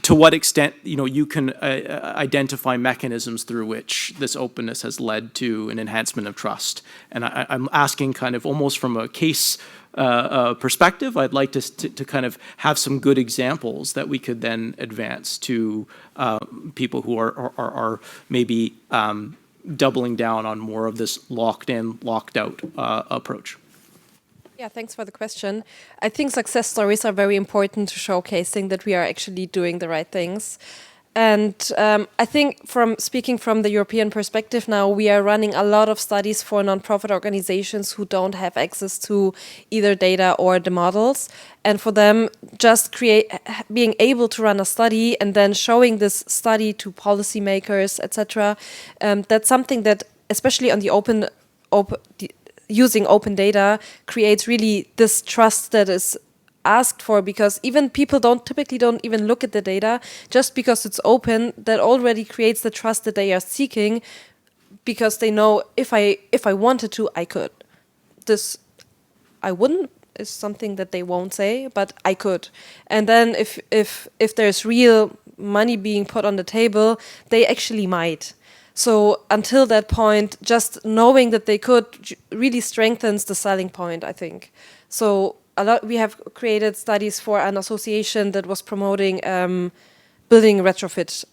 B: to what extent you can identify mechanisms through which this openness has led to an enhancement of trust. And I'm asking kind of almost from a case perspective. I'd like to kind of have some good examples that we could then advance to people who are maybe doubling down on more of this locked in, locked out approach.
D: Yeah, thanks for the question. I think success stories are very important to showcasing that we are actually doing the right things. And I think speaking from the European perspective now, we are running a lot of studies for nonprofit organizations who don't have access to either data or the models. And for them, just being able to run a study and then showing this study to policymakers, etc., that's something that, especially on the using open data, creates really this trust that is asked for, because even people typically don't even look at the data. Just because it's open, that already creates the trust that they are seeking, because they know if I wanted to, I could. This I wouldn't is something that they won't say, but I could. And then if there's real money being put on the table, they actually might. So until that point, just knowing that they could really strengthens the selling point, I think. So we have created studies for an association that was promoting building retrofits.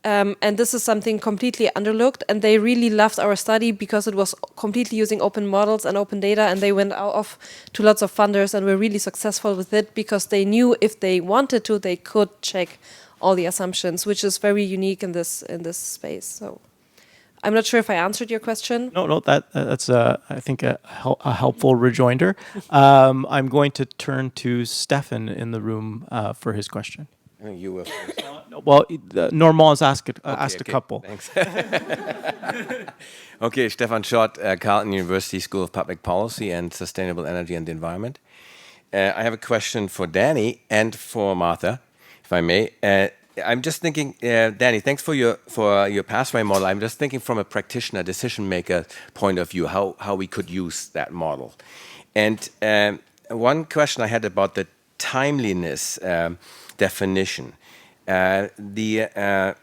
D: And this is something completely underlooked, and they really loved our study because it was completely using open models and open data, and they went off to lots of funders and were really successful with it because they knew if they wanted to, they could check all the assumptions, which is very unique in this space. So I'm not sure if I answered your question.
B: No, that's I think a helpful rejoinder. I'm going to turn to Stefan in the room for his question.
E: I think you will.
B: Well, Normand's asked a couple.
E: Thanks. Okay, Stefan Schott, Carleton University School of Public Policy and Sustainable Energy and the Environment. I have a question for Danny and for Martha, if I may. I'm just thinking, Danny, thanks for your pathway model. I'm just thinking from a practitioner, decision maker point of view, how we could use that model. And one question I had about the timeliness definition. The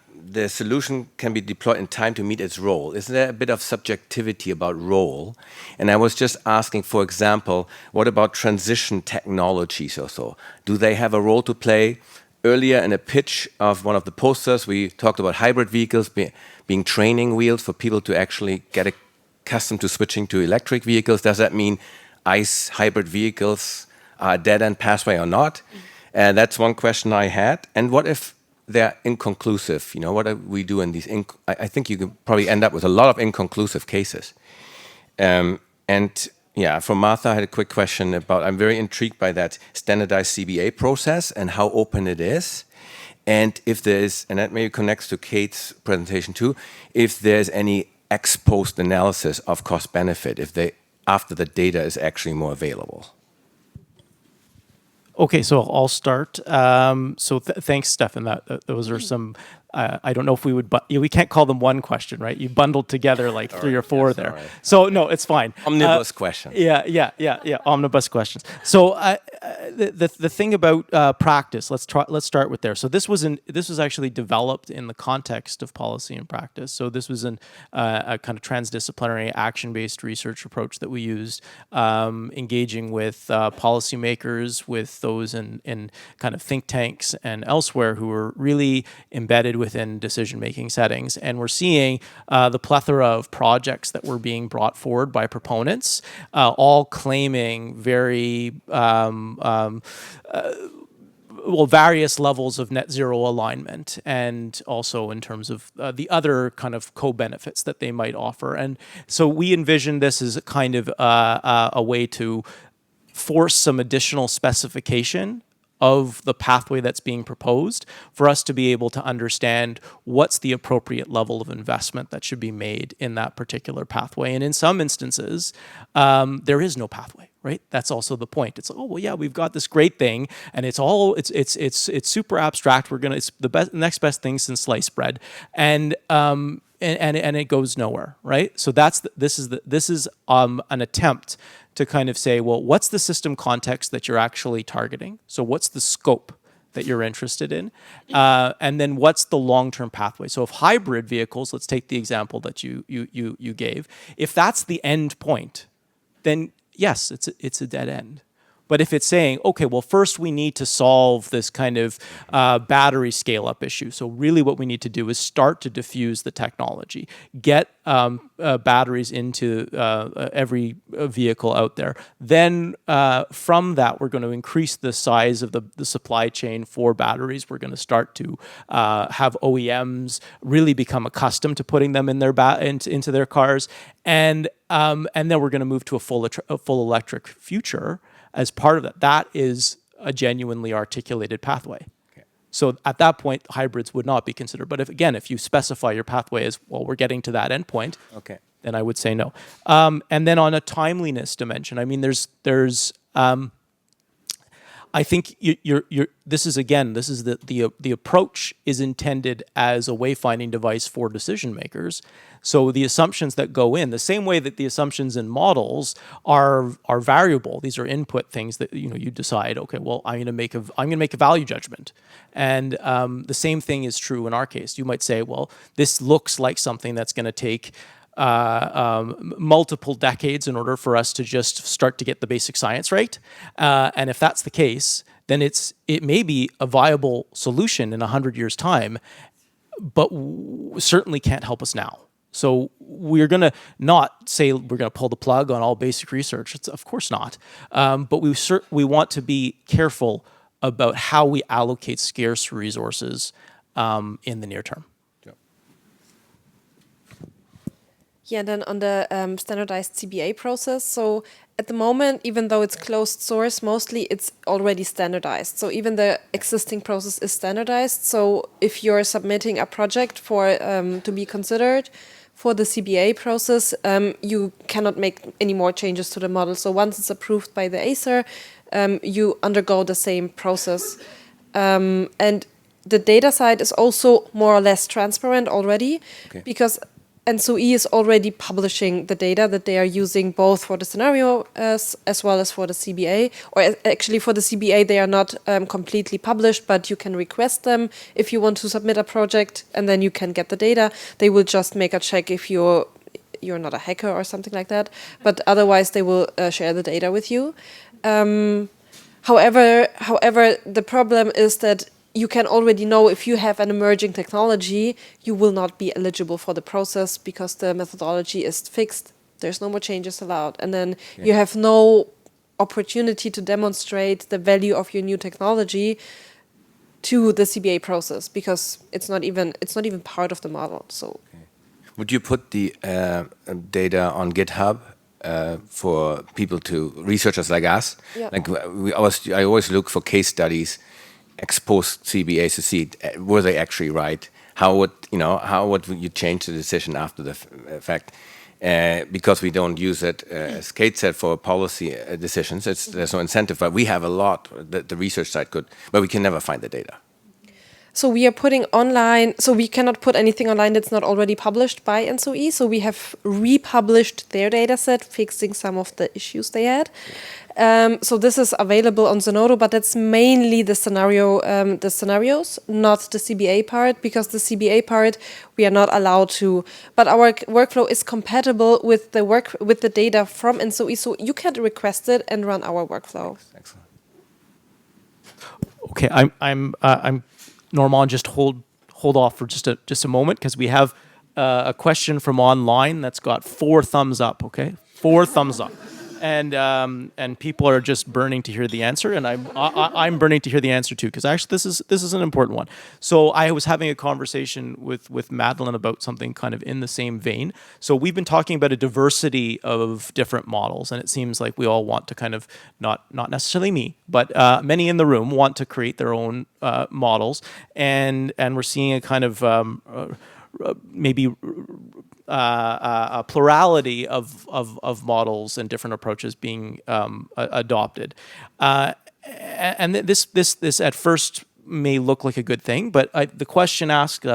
E: solution can be deployed in time to meet its role. Isn't there a bit of subjectivity about role? And I was just asking, for example, what about transition technologies or so? Do they have a role to play? Earlier in a pitch of one of the posters, we talked about hybrid vehicles being training wheels for people to actually get accustomed to switching to electric vehicles. Does that mean ICE hybrid vehicles are a dead-end pathway or not? And that's one question I had. And what if they're inconclusive? What do we do in these? I think you could probably end up with a lot of inconclusive cases. And Yeah, for Martha, I had a quick question about, I'm very intrigued by that standardized CBA process and how open it is. And if there is, and that maybe connects to Kate's presentation too, if there's any ex post analysis of cost benefit, if they, after the data is actually more available.
B: Okay, so I'll start. Thanks, Stefan. Those are some. I don't know if we would, but we can't call them one question, right? You bundled together like three or four there.
E: Right.
B: So no, it's fine.
E: Omnibus question.
B: Yeah. Omnibus questions. So the thing about practice, let's start with there. So this was actually developed in the context of policy and practice. So this was a kind of transdisciplinary action-based research approach that we used, engaging with policymakers, with those in kind of think tanks and elsewhere who were really embedded within decision-making settings. And we're seeing the plethora of projects that were being brought forward by proponents, all claiming very various levels of net zero alignment, and also in terms of the other kind of co-benefits that they might offer. And so we envision this as a kind of a way to force some additional specification of the pathway that's being proposed for us to be able to understand what's the appropriate level of investment that should be made in that particular pathway. And in some instances, there is no pathway, right? That's also the point. It's like, oh, well, yeah, we've got this great thing, and it's super abstract. It's the next best thing since sliced bread, and it goes nowhere, right? So this is an attempt to kind of say, well, what's the system context that you're actually targeting? So what's the scope that you're interested in? And then what's the long-term pathway? So if hybrid vehicles, let's take the example that you gave, if that's the end point, then yes, it's a dead end. But if it's saying, okay, well, first we need to solve this kind of battery scale-up issue. So really what we need to do is start to diffuse the technology, get batteries into every vehicle out there. Then from that, we're going to increase the size of the supply chain for batteries. We're going to start to have OEMs really become accustomed to putting them in their into their cars. And then we're going to move to a full electric future. As part of that, that is a genuinely articulated pathway. Okay. So at that point, hybrids would not be considered. But if you specify your pathway as, well, we're getting to that endpoint, okay, then I would say no. And then on a timeliness dimension, I mean, there's I think this is the approach is intended as a wayfinding device for decision makers. So the assumptions that go in, the same way that the assumptions in models are variable. These are input things that you decide. Okay, well, I'm going to make a value judgment, and the same thing is true in our case. You might say, well, this looks like something that's going to take multiple decades in order for us to just start to get the basic science right. And if that's the case, then it may be a viable solution in 100 years' time, but certainly can't help us now. So we're going to not say we're going to pull the plug on all basic research. Of course not. But we want to be careful about how we allocate scarce resources in the near term.
D: Yeah, then on the standardized CBA process. So at the moment, even though it's closed source, mostly it's already standardized. So even the existing process is standardized. So if you're submitting a project for to be considered for the CBA process, you cannot make any more changes to the model. So once it's approved by the ACER, you undergo the same process. And the data side is also more or less transparent already, because ENTSO-E is already publishing the data that they are using both for the scenario as well as for the CBA. Or actually for the CBA, they are not completely published, but you can request them if you want to submit a project, and then you can get the data. They will just make a check if you're not a hacker or something like that. But otherwise, they will share the data with you. However, the problem is that you can already know if you have an emerging technology, you will not be eligible for the process because the methodology is fixed. There's no more changes allowed. And then you have no opportunity to demonstrate the value of your new technology to the CBA process because it's not even part of the model. So,
E: would you put the data on GitHub for people to researchers like us.
D: Yeah.
E: Like I always look for case studies, ex post CBAs to see were they actually right. How would you change the decision after the fact? Because we don't use it, as Kate said, for policy decisions. There's no incentive, but we have a lot that the research side could, but we can never find the data.
D: So we are putting online, so we cannot put anything online that's not already published by NSOE. So we have republished their data set, fixing some of the issues they had. So this is available on Zenodo, but that's mainly the scenarios, not the CBA part, because the CBA part we are not allowed to. But our workflow is compatible with the data from NSOE, so you can request it and run our workflow.
E: Excellent.
B: Okay, I'm Normand, just hold off for just a moment, because we have a question from online that's got 4 thumbs up. Okay, 4 thumbs up, and people are just burning to hear the answer, and I'm burning to hear the answer too, because actually this is an important one. So I was having a conversation with Madeline about something kind of in the same vein. So we've been talking about a diversity of different models, and it seems like we all want to kind of not necessarily me, but many in the room want to create their own models, and we're seeing a kind of maybe a plurality of models and different approaches being adopted, and this at first may look like a good thing, but the question asks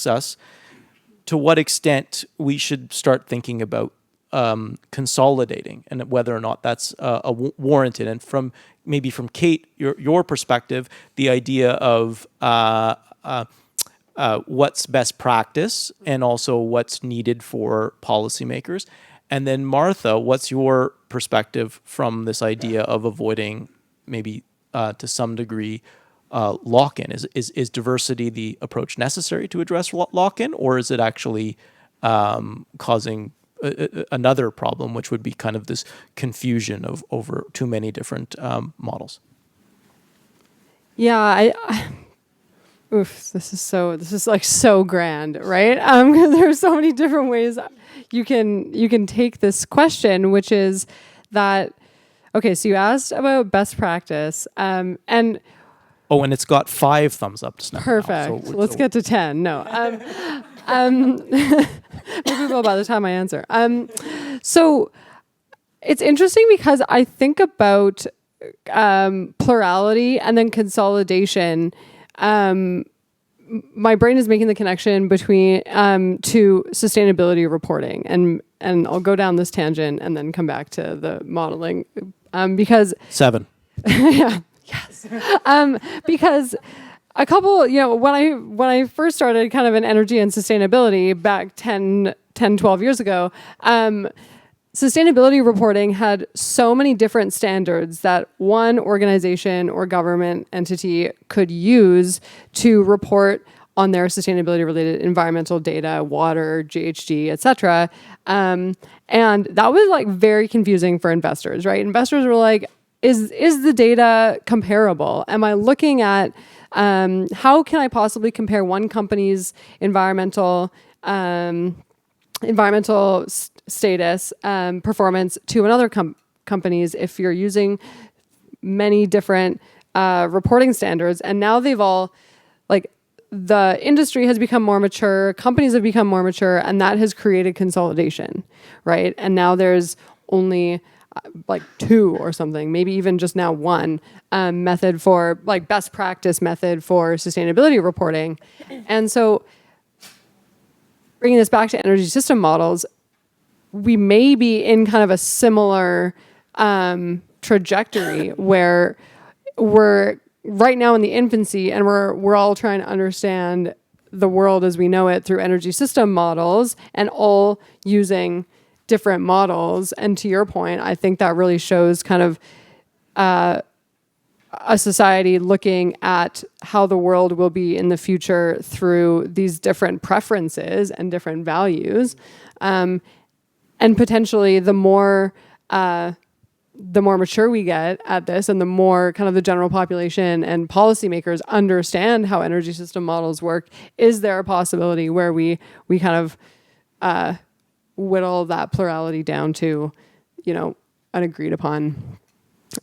B: us to what extent we should start thinking about consolidating, and whether or not that's warranted. And from Kate, your perspective, the idea of what's best practice and also what's needed for policymakers. And then Martha, what's your perspective from this idea of avoiding maybe to some degree lock-in? Is diversity the approach necessary to address lock-in, or is it actually causing another problem, which would be kind of this confusion of over too many different models?
C: Yeah, this is like so grand, right? Because there's so many different ways you can take this question, which is that, okay, so you asked about best practice, and
B: it's got 5 thumbs up just now.
C: Perfect. Let's get to 10. No. Maybe we will by the time I answer. So it's interesting because I think about plurality and then consolidation. My brain is making the connection between to sustainability reporting, and I'll go down this tangent and then come back to the modeling because
B: 7.
C: yeah, yes, because a couple, when I first started kind of in energy and sustainability back 10, 12 years ago, sustainability reporting had so many different standards that one organization or government entity could use to report on their sustainability-related environmental data, water, GHG, et cetera. And that was like very confusing for investors, right? Investors were like, is the data comparable? Am I looking at how can I possibly compare one company's environmental status, performance to another company's if you're using many different reporting standards? And now they've all, like, the industry has become more mature, companies have become more mature, and that has created consolidation, right? And now there's only like 2 or something, maybe even just now 1 method for, like, best practice method for sustainability reporting. And so bringing this back to energy system models, we may be in kind of a similar trajectory where we're right now in the infancy, and we're all trying to understand the world as we know it through energy system models, and all using different models. And to your point, I think that really shows kind of a society looking at how the world will be in the future through these different preferences and different values. And potentially the more mature we get at this, and the more kind of the general population and policymakers understand how energy system models work, is there a possibility where we kind of whittle that plurality down to an agreed upon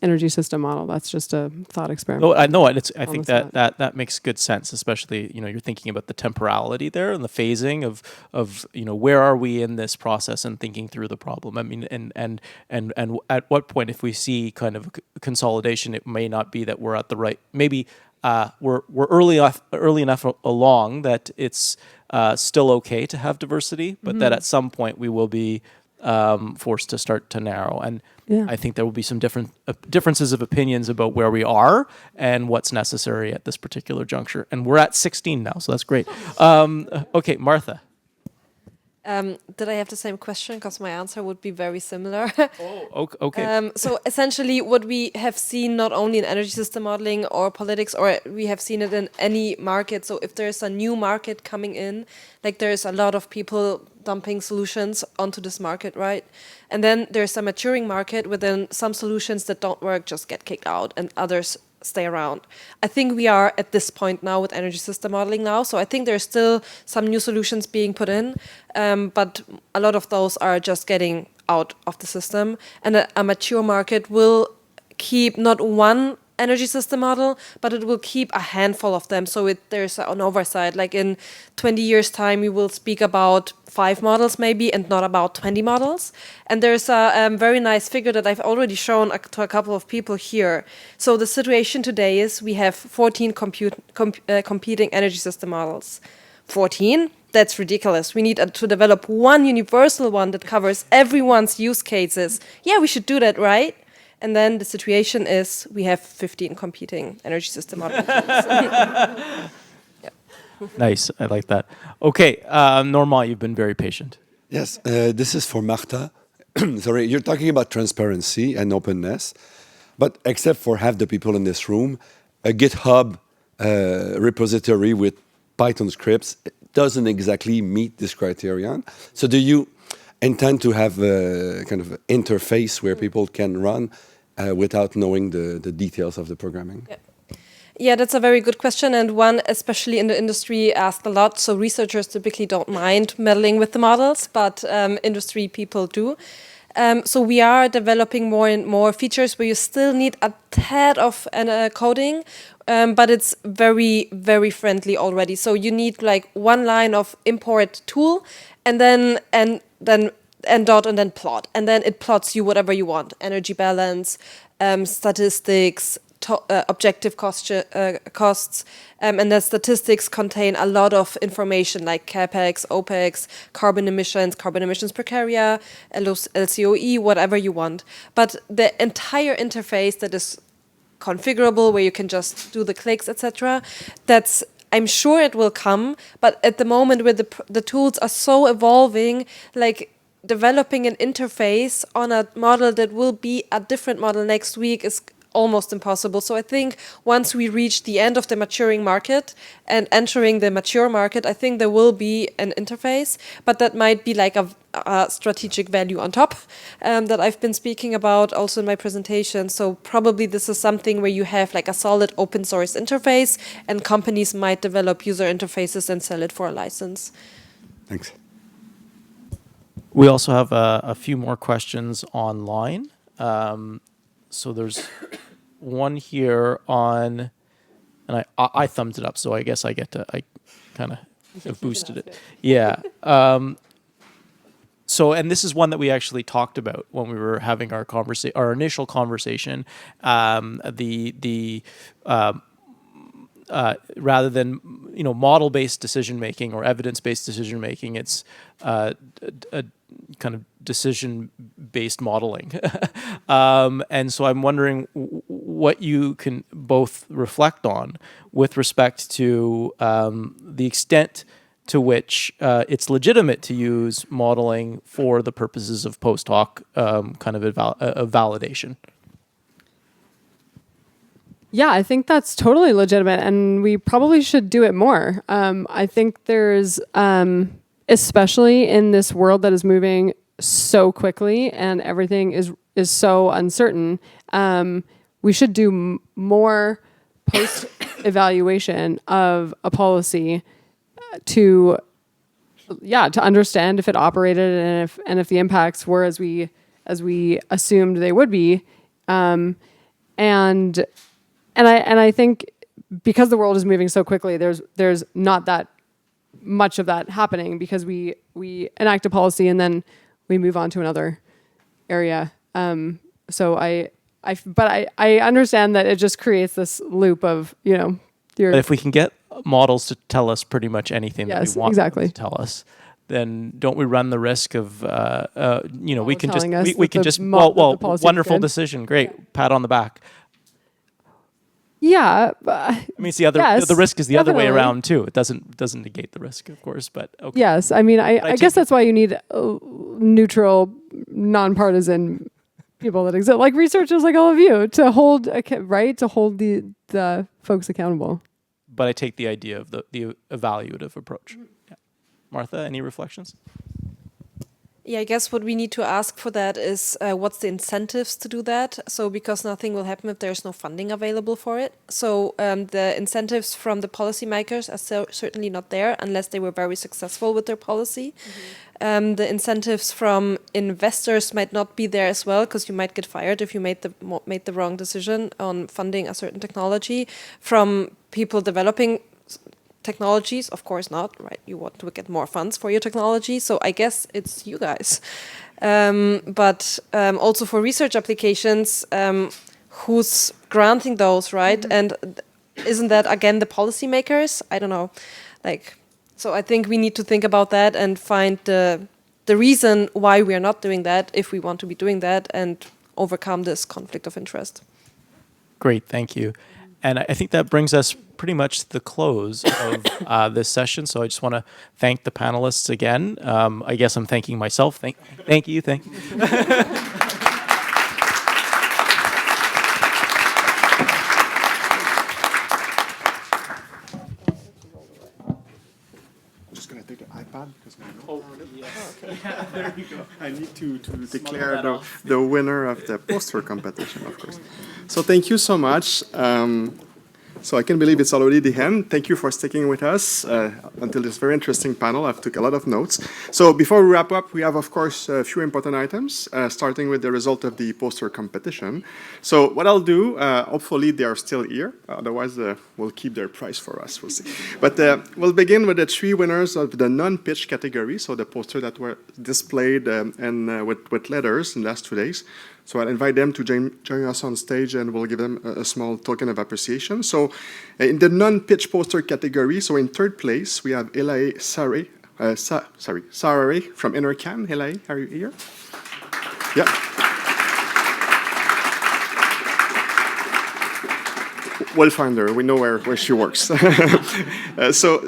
C: energy system model. That's just a thought experiment.
B: No, I know it. I
C: On
B: think
C: the spot.
B: that makes good sense, especially you're thinking about the temporality there and the phasing of where are we in this process and thinking through the problem. I mean, and at what point, if we see kind of consolidation, it may not be that we're at the right. Maybe we're early enough along that it's still okay to have diversity, but that at some point we will be forced to start to narrow. And I think there will be some differences of opinions about where we are and what's necessary at this particular juncture. And we're at 16 now, so that's great. Okay, Martha.
D: Did I have the same question? Because my answer would be very similar.
B: Okay.
D: So essentially, what we have seen not only in energy system modeling or politics, or we have seen it in any market. So if there's a new market coming in, like there's a lot of people dumping solutions onto this market, right? And then there's a maturing market within some solutions that don't work just get kicked out and others stay around. I think we are at this point now with energy system modeling now. So I think there's still some new solutions being put in, but a lot of those are just getting out of the system. And a mature market will keep not one energy system model, but it will keep a handful of them. So there's an oversight. Like in 20 years' time, we will speak about 5 models maybe and not about 20 models. And there's a very nice figure that I've already shown to a couple of people here. So the situation today is we have 14 competing energy system models. 14? That's ridiculous. We need to develop one universal one that covers everyone's use cases. Yeah, we should do that, right? And then the situation is we have 15 competing energy system models.
B: Nice. I like that. Okay, Norma, you've been very patient.
F: Yes, this is for Marta. Sorry, you're talking about transparency and openness, but except for half the people in this room, a GitHub repository with Python scripts doesn't exactly meet this criterion. So do you intend to have a kind of interface where people can run without knowing the details of the programming?
D: Yeah, that's a very good question, and one especially in the industry asked a lot. So researchers typically don't mind meddling with the models, but industry people do. So we are developing more and more features where you still need a tad of coding, but it's very, very friendly already. So you need like one line of import tool, and then dot and then plot, and then it plots you whatever you want: energy balance, statistics, objective costs, and the statistics contain a lot of information like capex, opex, carbon emissions per carrier, LCOE, whatever you want. But the entire interface that is configurable, where you can just do the clicks, etc., I'm sure it will come, but at the moment where the tools are so evolving, like developing an interface on a model that will be a different model next week is almost impossible. So I think once we reach the end of the maturing market and entering the mature market, I think there will be an interface, but that might be like a strategic value on top that I've been speaking about also in my presentation. So probably this is something where you have like a solid open source interface, and companies might develop user interfaces and sell it for a license.
F: Thanks.
B: We also have a few more questions online. So there's one here on, and I thumbed it up, so I guess I kind of boosted it. Yeah. So, and this is one that we actually talked about when we were having our initial conversation. Rather than model-based decision making or evidence-based decision making, it's a kind of decision-based modeling. And so I'm wondering what you can both reflect on with respect to the extent to which it's legitimate to use modeling for the purposes of post hoc kind of validation.
C: Yeah, I think that's totally legitimate, and we probably should do it more. I think there's, especially in this world that is moving so quickly and everything is so uncertain, we should do more post-evaluation of a policy to understand if it operated and if the impacts were as we as we assumed they would be. And I think because the world is moving so quickly, there's not that much of that happening, because we enact a policy and then we move on to another area. So I understand that it just creates this loop of,
B: But if we can get models to tell us pretty much anything that
C: Yes,
B: we want
C: exactly.
B: them to tell us, then don't we run the risk of, we can just,
C: telling us
B: we
C: that
B: can
C: the
B: just,
C: that the
B: well,
C: policy is
B: wonderful
C: good.
B: decision, great, pat on the back.
C: Yeah, but
B: I mean, it's the other,
C: yes,
B: the risk is the other way
C: definitely.
B: around too. It doesn't negate the risk, of course, but okay.
C: Yes, I mean, I
B: take
C: guess
B: it-
C: that's why you need neutral, nonpartisan people that exist, like researchers like all of you, to hold the folks accountable.
B: But I take the idea of the evaluative approach. Yeah. Martha, any reflections?
D: Yeah, I guess what we need to ask for that is what's the incentives to do that? So because nothing will happen if there's no funding available for it. So the incentives from the policymakers are certainly not there unless they were very successful with their policy. The incentives from investors might not be there as well, because you might get fired if you made the wrong decision on funding a certain technology. From people developing technologies, of course not, right? You want to get more funds for your technology, so I guess it's you guys. But also for research applications, who's granting those, right? And isn't that again the policymakers? I don't know. So I think we need to think about that and find the reason why we are not doing that, if we want to be doing that, and overcome this conflict of interest.
B: Great, thank you. And I think that brings us pretty much to the close of this session. So I just want to thank the panelists again. I guess I'm thanking myself. Thank you.
A: I'm just going to take the iPad because my notes are on it. There you go. I need to declare the winner of the poster competition, of course. So thank you so much. So I can't believe it's already the end. Thank you for sticking with us until this very interesting panel. I've took a lot of notes. So before we wrap up, we have, of course, a few important items, starting with the result of the poster competition. So what I'll do, hopefully they are still here. Otherwise, we'll keep their prize for us. We'll see. But we'll begin with the 3 winners of the non-pitch category. So the poster that were displayed and with letters in the last 2 days. So I'll invite them to join us on stage, and we'll give them a small token of appreciation. So in the non-pitch poster category, so in 3rd place, we have Elae Sarare from Enercan. Elae, are you here? Yeah. We'll find her. We know where she works. So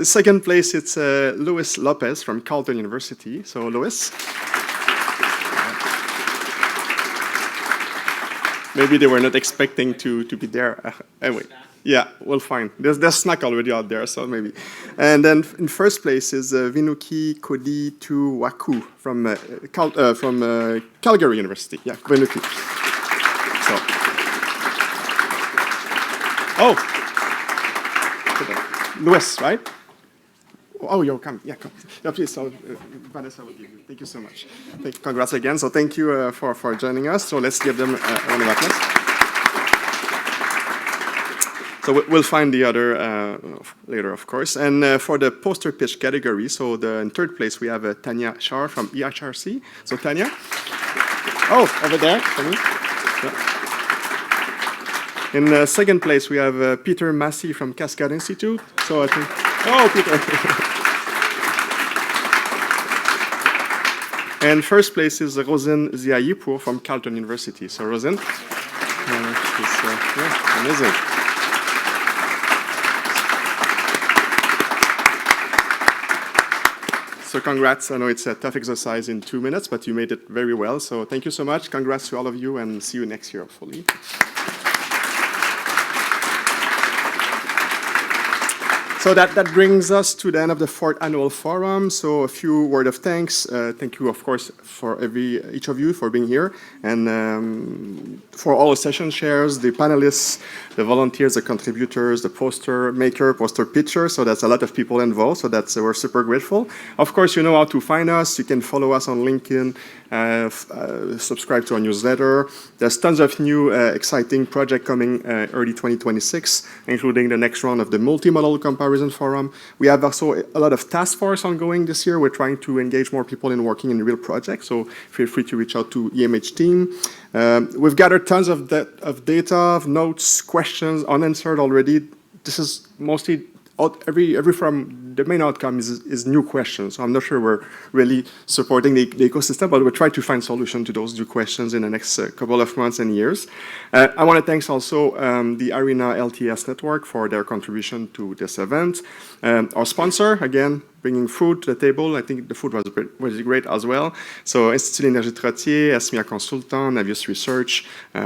A: 2nd place, it's Luis Lopez from Carleton University. So Luis. Maybe they were not expecting to be there. Anyway, yeah, we'll find. There's snack already out there, so maybe. And then in 1st place is Vinuki Kodituwaku from Calgary University. Yeah, Vinuki. So. Oh, Luis, right? Oh, you're coming. Yeah, come. Yeah, please. So, Vanessa will give you. Thank you so much. Congrats again. So thank you for joining us. So let's give them a round of applause. So we'll find the other later, of course. And for the poster pitch category, so in 3rd place, we have Tanya Shar from EHRC. So Tanya. Oh, over there for me. Yeah. In 2nd place, we have Peter Massey from Cascade Institute. So I think, oh, Peter. And 1st place is Rosen Ziayipour from Carleton University. So Rosen, amazing. So congrats. I know it's a tough exercise in 2 minutes, but you made it very well. So thank you so much. Congrats to all of you, and see you next year, hopefully. So that brings us to the end of the 4th annual forum. So a few word of thanks. Thank you, of course, for each of you for being here, and for all the session shares, the panelists, the volunteers, the contributors, the poster maker, poster pitcher. So that's a lot of people involved. So we're super grateful. Of course, you know how to find us. You can follow us on LinkedIn, subscribe to our newsletter. There's tons of new exciting projects coming early 2026, including the next round of the multimodal comparison forum. We have also a lot of task force ongoing this year. We're trying to engage more people in working in real projects, so feel free to reach out to EMH team. We've gathered tons of data, of notes, questions, unanswered already. This is mostly every forum. The main outcome is new questions. So I'm not sure we're really supporting the ecosystem, but we'll try to find solution to those new questions in the next couple of months and years. I want to thank also the Arena LTS network for their contribution to this event. Our sponsor, again, bringing food to the table. I think the food was great as well. So Institut d'Énergie Trottier, Esmia Consultant, Navius Research,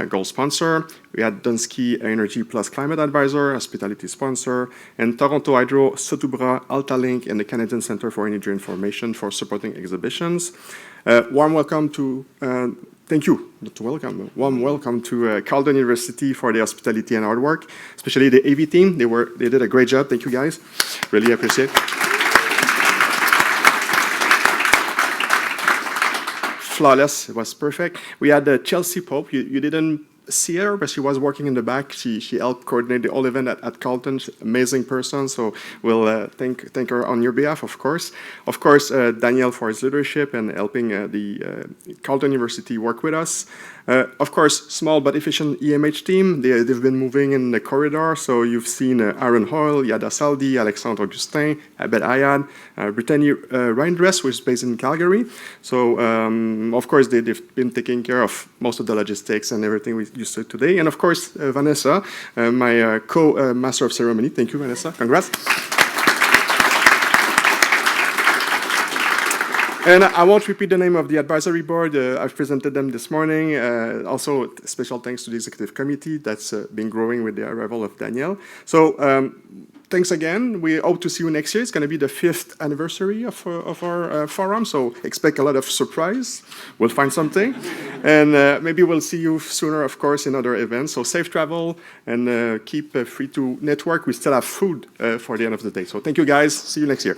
A: gold sponsor. We had Dunsky Energy Plus Climate Advisor, hospitality sponsor, and Toronto Hydro, Sotubra, Altalink, and the Canadian Centre for Energy Information for supporting exhibitions. Warm welcome to, thank you, not welcome, warm welcome to Carleton University for the hospitality and hard work, especially the AV team. They did a great job. Thank you guys. Really appreciate it. Flawless, it was perfect. We had Chelsea Pope. You didn't see her, but she was working in the back. She helped coordinate the whole event at Carleton. She's an amazing person, so we'll thank her on your behalf, of course. Of course, Daniel for his leadership and helping the Carleton University work with us. Of course, small but efficient EMH team. They've been moving in the corridor, so you've seen Aaron Hoyle, Yada Saldi, Alexandre Augustin, Abed Ayad, Brittany Reindress, which is based in Calgary. So, of course, they've been taking care of most of the logistics and everything you said today. And of course, Vanessa, my co-master of ceremony. Thank you, Vanessa. Congrats. And I won't repeat the name of the advisory board. I've presented them this morning. Also, special thanks to the executive committee that's been growing with the arrival of Danielle. So thanks again. We hope to see you next year. It's going to be the 5th anniversary of our forum, so expect a lot of surprise. We'll find something. And maybe we'll see you sooner, of course, in other events. So safe travel and keep free to network. We still have food for the end of the day. So thank you, guys. See you next year.